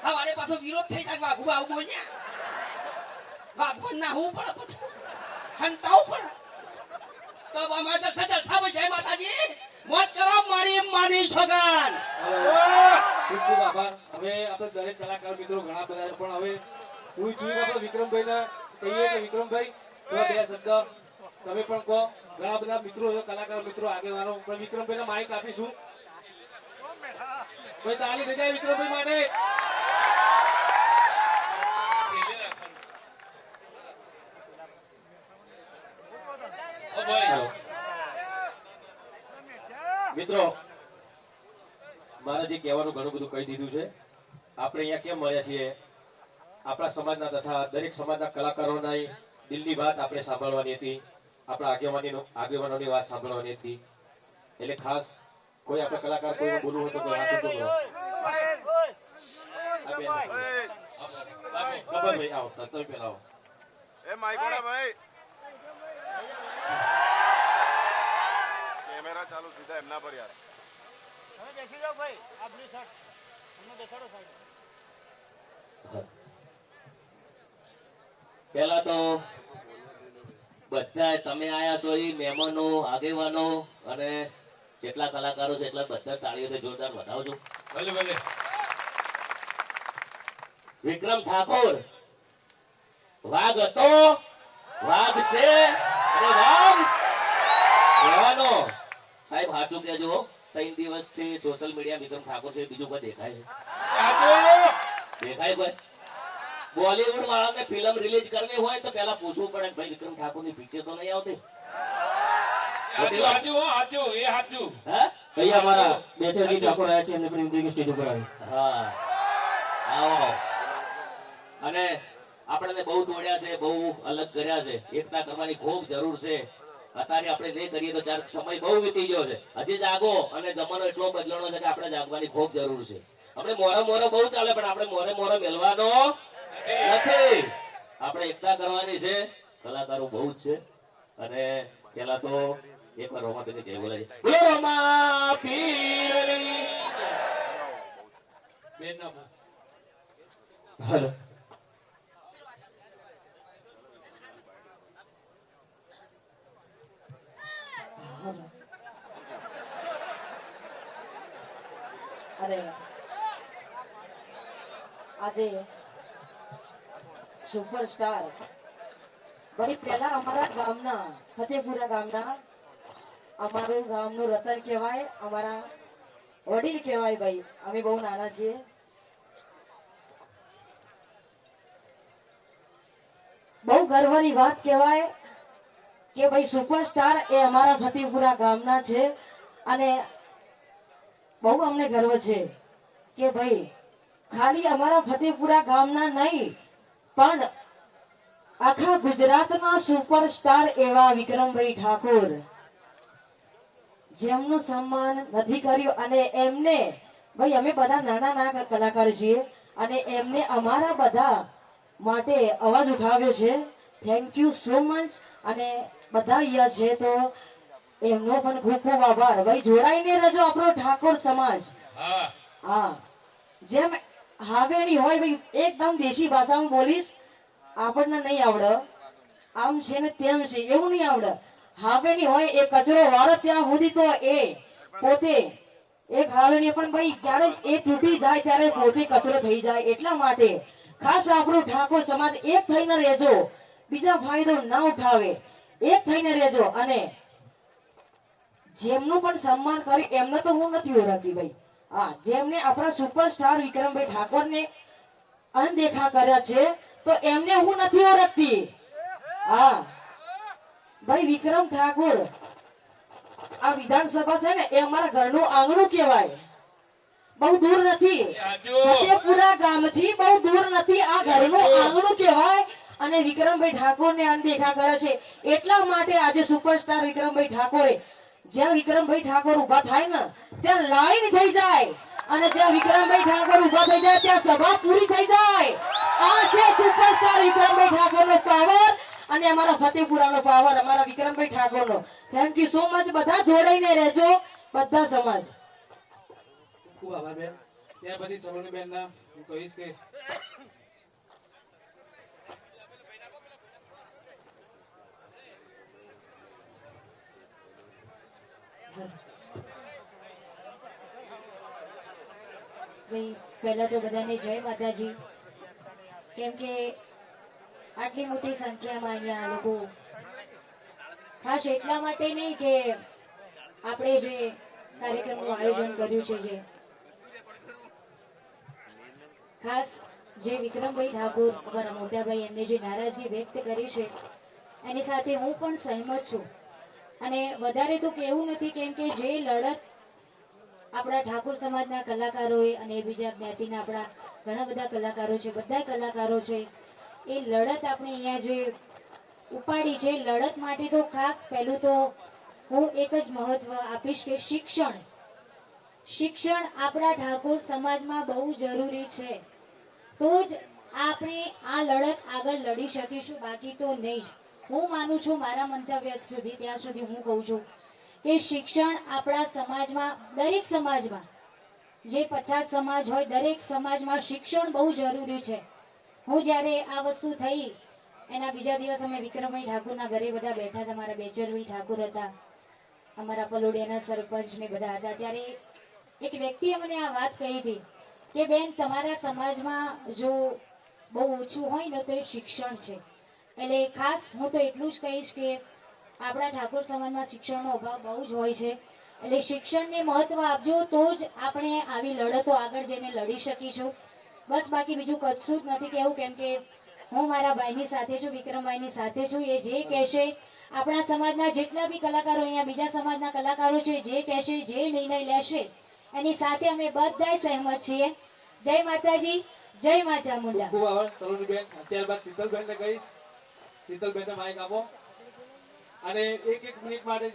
હવારે પાછો વિરોધ થઈ જાય વાઘુ આવું બોલ્યા વાઘુ ના હું પડે પછી હંતાવું પડે તો અમારે જલસા ભાઈ જય માતાજી મોત કરો મારી માની છગન ખૂબ ખૂબ આભાર હવે આપણે દરેક કલાકાર મિત્રો ઘણા બધા પણ હવે હું ઈચ્છું છું આપણે વિક્રમભાઈને કહીએ કે વિક્રમભાઈ તો બે શબ્દ તમે પણ કહો ઘણા બધા મિત્રો છે કલાકાર મિત્રો આગેવાનો પણ વિક્રમભાઈને માઇક આપીશું ભાઈ તાલી થઈ જાય વિક્રમભાઈ માટે મિત્રો મારે જે કહેવાનું ઘણું બધું કહી દીધું છે આપણે અહીંયા કેમ મળ્યા છીએ આપણા સમાજના તથા દરેક સમાજના કલાકારોના દિલની વાત આપણે સાંભળવાની હતી આપણા આગેવાનોની વાત સાંભળવાની હતી એટલે ખાસ કોઈ આપણા કલાકાર કોઈ બોલવું હોય તો કોઈ હાથ ઊંચો કરો ભાઈ આવો તમે પેલા આવો એ માઈકોડા ભાઈ કેમેરા ચાલુ સીધા એમના પર યાર તમે બેસી જાઓ ભાઈ આ બ્લુ શર્ટ તમને બેસાડો સાઈડ પેલા તો બધા તમે આયા છો એ મહેમાનો આગેવાનો અને જેટલા કલાકારો છે એટલા બધા તાળીઓથી જોરદાર વધાવજો ભલે ભલે વિક્રમ ઠાકોર વાઘ હતો વાઘ છે અને વાઘ રહેવાનો સાહેબ સાચું કહેજો 3 દિવસથી સોશિયલ મીડિયા વિક્રમ ઠાકોર છે બીજું કોઈ દેખાય છે દેખાય કોઈ બોલીવુડ વાળાને ફિલ્મ રિલીઝ કરવી હોય તો પેલા પૂછવું પડે ભાઈ વિક્રમ ઠાકોર ની પિક્ચર તો નહીં આવતી અમારા બેચરજી ઠાકોર આવ્યા છે એમને પણ સ્ટેજ ઉપર આવી હા આવો અને આપણને બહુ તોડ્યા છે બહુ અલગ કર્યા છે એકતા કરવાની ખૂબ જરૂર છે અત્યારે આપણે નહીં કરીએ તો સમય બહુ વીતી ગયો છે હજી જાગો અને જમાનો એટલો બદલાનો છે કે આપણે જાગવાની ખૂબ જરૂર છે આપણે મોરો બહુ ચાલે પણ આપણે મોરો મેળવાનો નથી આપણે એકતા કરવાની છે કલાકારો બહુ જ છે અને પેલા તો એકવાર રોમા પીરની જય બોલાય બોલો રોમા પીરની બેન ના હેલો અરે આજે સુપરસ્ટાર ભાઈ પેલા અમારા ગામના ફતેપુરા ગામના અમારું ગામનું રતન કહેવાય અમારા વડીલ કહેવાય ભાઈ અમે બહુ નાના છીએ બહુ ગર્વની વાત કહેવાય કે ભાઈ સુપરસ્ટાર એ અમારા ફતેપુરા ગામના છે અને બહુ અમને ગર્વ છે કે ભાઈ ખાલી અમારા ફતેપુરા ગામના નહીં પણ આખા ગુજરાતના સુપરસ્ટાર એવા વિક્રમભાઈ ઠાકોર જેમનું સન્માન નથી કર્યું અને એમને ભાઈ અમે બધા નાના નાના કલાકાર છીએ અને એમને અમારા બધા માટે અવાજ ઉઠાવ્યો છે. Thank you so much. અને બધા અહીંયા છે તો એમનો પણ ખૂબ ખૂબ આભાર. ભાઈ જોડાઈને રહેજો આપણો ઠાકોર સમાજ. હા જેમ હાવેણી હોય ભાઈ એકદમ દેશી ભાષામાં બોલીશ આપણને નહીં આવડે આમ છે ને તેમ છે એવું નહીં આવડે. હાવેણી હોય એ કચરો વાળો ત્યાં સુધી તો એ પોતે એક હાવેણી પણ ભાઈ જ્યારે એ તૂટી જાય ત્યારે પોતે કચરો થઈ જાય. એટલા માટે ખાસ આપણું ઠાકોર સમાજ એક થઈને રહેજો, બીજા ફાયદો ના ઉઠાવે, એક થઈને રહેજો. અને જેમનું પણ સન્માન કર્યું એમને તો હું નથી ઓળખતી ભાઈ. હા જેમને આપણા સુપરસ્ટાર વિક્રમભાઈ ઠાકોરને અનદેખા કર્યા છે તો એમને હું નથી ઓળખતી. હા ભાઈ વિક્રમ ઠાકોર આ વિધાનસભા છે ને એ અમારા ઘરનું આંગણું કહેવાય. બહુ દૂર નથી, ફતેપુરા ગામથી બહુ દૂર નથી. આ ઘરનું આંગણું કહેવાય અને વિક્રમભાઈ ઠાકોરને અનદેખા કરે છે. એટલા માટે આજે સુપરસ્ટાર વિક્રમભાઈ ઠાકોરે જ્યાં વિક્રમભાઈ ઠાકોર ઉભા થાય ને ત્યાં લાઈન થઈ જાય અને જ્યાં વિક્રમભાઈ ઠાકોર ઉભા થઈ જાય ત્યાં સભા પૂરી થઈ જાય. આ છે સુપરસ્ટાર વિક્રમભાઈ ઠાકોરનો પાવર અને અમારા ફતેપુરાનો પાવર, અમારા વિક્રમભાઈ ઠાકોરનો. Thank you so much. બધા જોડાઈને રહેજો, બધા સમાજ. ખૂબ આભાર બેન. ત્યાર પછી સલોની બેન ના હું કહીશ કે પહેલા તો બધાને જય માતાજી. કેમ કે આટલી મોટી સંખ્યામાં અહીંયા લોકો ખાસ એટલા માટે નહીં કે આપણે જે કાર્યક્રમનું આયોજન કર્યું છે, જે ખાસ જે વિક્રમભાઈ ઠાકોર અમારા મોટાભાઈ એમને જે નારાજગી વ્યક્ત કરી છે એની સાથે હું પણ સહેમત છું. અને વધારે તો કેવું નથી કેમ કે જે લડત આપણા ઠાકોર સમાજના કલાકારોએ અને બીજા જ્ઞાતિના આપણા ઘણા બધા કલાકારો છે, બધા કલાકારો છે, એ લડત આપણે અહીંયા જે ઉપાડી છે લડત માટે તો ખાસ પહેલું તો હું એક જ મહત્વ આપીશ કે શિક્ષણ આપણા ઠાકોર સમાજમાં બહુ જરૂરી છે. તો જ આપણે આ લડત આગળ લડી શકીશું, બાકી તો નહીં જ. હું માનું છું મારા મંતવ્ય સુધી ત્યાં સુધી હું કહું છું કે શિક્ષણ આપણા સમાજમાં દરેક સમાજમાં જે 50 સમાજ હોય દરેક સમાજમાં શિક્ષણ બહુ જરૂરી છે. હું જ્યારે આ વસ્તુ થઈ એના બીજા દિવસ અમે વિક્રમભાઈ ઠાકોરના ઘરે બધા બેઠા હતા. મારા બેચરભાઈ ઠાકોર હતા, અમારા પલોડિયાના સરપંચ ને બધા હતા. ત્યારે એક વ્યક્તિએ મને આ વાત કહી હતી કે બેન તમારા સમાજમાં જો બહુ ઓછું હોય ને તો એ શિક્ષણ છે. એટલે ખાસ હું તો એટલું જ કહીશ કે આપણા ઠાકોર સમાજમાં શિક્ષણનો અભાવ બહુ જ હોય છે. એટલે શિક્ષણને મહત્વ આપજો તો જ આપણે આવી લડતો આગળ જઈને લડી શકીશું. બસ બાકી બીજું કશું જ નથી કહેવું. કેમ કે હું મારા ભાઈની સાથે છું, વિક્રમભાઈની સાથે છું. એ જે કહેશે આપણા સમાજના જેટલા બી કલાકારો અહીંયા બીજા સમાજના કલાકારો છે જે કહેશે જે નિર્ણય લેશે એની સાથે અમે બધા સહેમત છીએ. જય માતાજી, જય મા ચામુંડા. ખૂબ આભાર સલોની બેન. ત્યારબાદ શીતલબેન ને કહીશ. શીતલબેન ને માઇક આપો અને એક મિનિટ માટે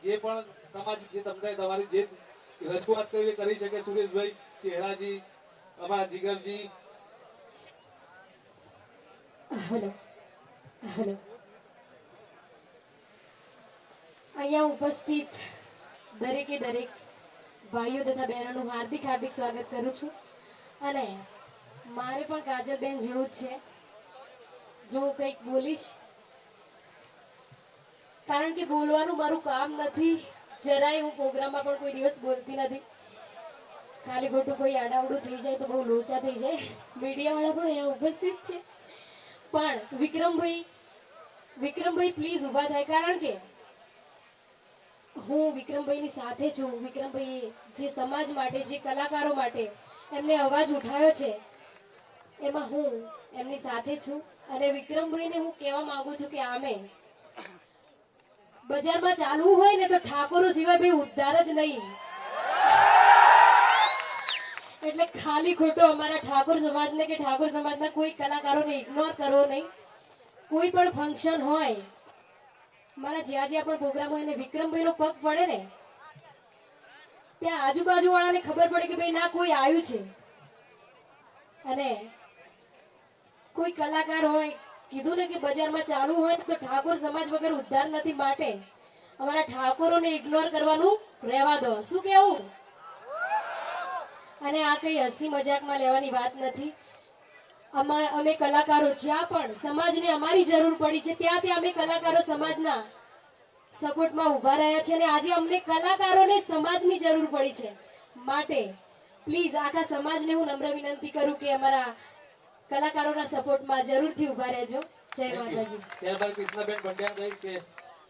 જે પણ સમાજ જે તમને તમારી જે રજૂઆત કરી શકે સુરેશભાઈ, ચહેરાજી, અમારા જીગરજી. Hello hello. અહીંયા ઉપસ્થિત દરેકે દરેક ભાઈઓ તથા બહેનોનું હાર્દિક હાર્દિક સ્વાગત કરું છું. અને મારે પણ કાજલબેન જેવું જ છે, જો કંઈક બોલીશ કારણ કે બોલવાનું મારું કામ નથી. જરાય હું પ્રોગ્રામમાં પણ કોઈ દિવસ બોલતી નથી. ખાલી ખોટું કોઈ આડાવડું થઈ જાય તો બહુ લોચા થઈ જાય. મીડિયાવાળા પણ અહીંયા ઉપસ્થિત છે. પણ વિક્રમભાઈ પ્લીઝ ઊભા થાય, કારણ કે હું વિક્રમભાઈની સાથે છું. વિક્રમભાઈ જે સમાજ માટે, જે કલાકારો માટે એમને અવાજ ઉઠાવ્યો છે એમાં હું એમની સાથે છું અને વિક્રમભાઈને હું કહેવા માંગુ છું કે આમે બજારમાં ચાલવું હોય ને તો ઠાકોરો સિવાય ભાઈ ઉદ્ધાર જ નહીં. એટલે ખાલી ખોટો અમારા ઠાકોર સમાજને કે ઠાકોર સમાજના કોઈ કલાકારોને ઇગ્નોર કરવો નહીં. કોઈ પણ ફંક્શન હોય, મારા જ્યાં જ્યાં પણ પ્રોગ્રામ હોય ને વિક્રમભાઈનો પગ પડે ને ત્યાં આજુબાજુ વાળાને ખબર પડે કે ભાઈ ના કોઈ આવ્યું છે. અને કોઈ કલાકાર હોય, કીધું ને કે બજારમાં ચાલુ હોય તો ઠાકોર સમાજ વગર ઉદ્ધાર નથી. માટે અમારા ઠાકોરોને ઇગ્નોર કરવાનું રહેવા દો. શું કેવું? અને આ કઈ હસી મજાકમાં લેવાની વાત નથી. અમે કલાકારો જ્યાં પણ સમાજને અમારી જરૂર પડી છે ત્યાં અમે કલાકારો સમાજના સપોર્ટમાં ઉભા રહ્યા છે અને આજે અમને કલાકારોને સમાજની જરૂર પડી છે. માટે પ્લીઝ આખા સમાજને હું નમ્ર વિનંતી કરું કે અમારા કલાકારોના સપોર્ટમાં જરૂરથી ઉભા રહેજો. જય માતાજી. ત્યારબાદ કૃષ્ણાબેન પંડ્યા કહીશ કે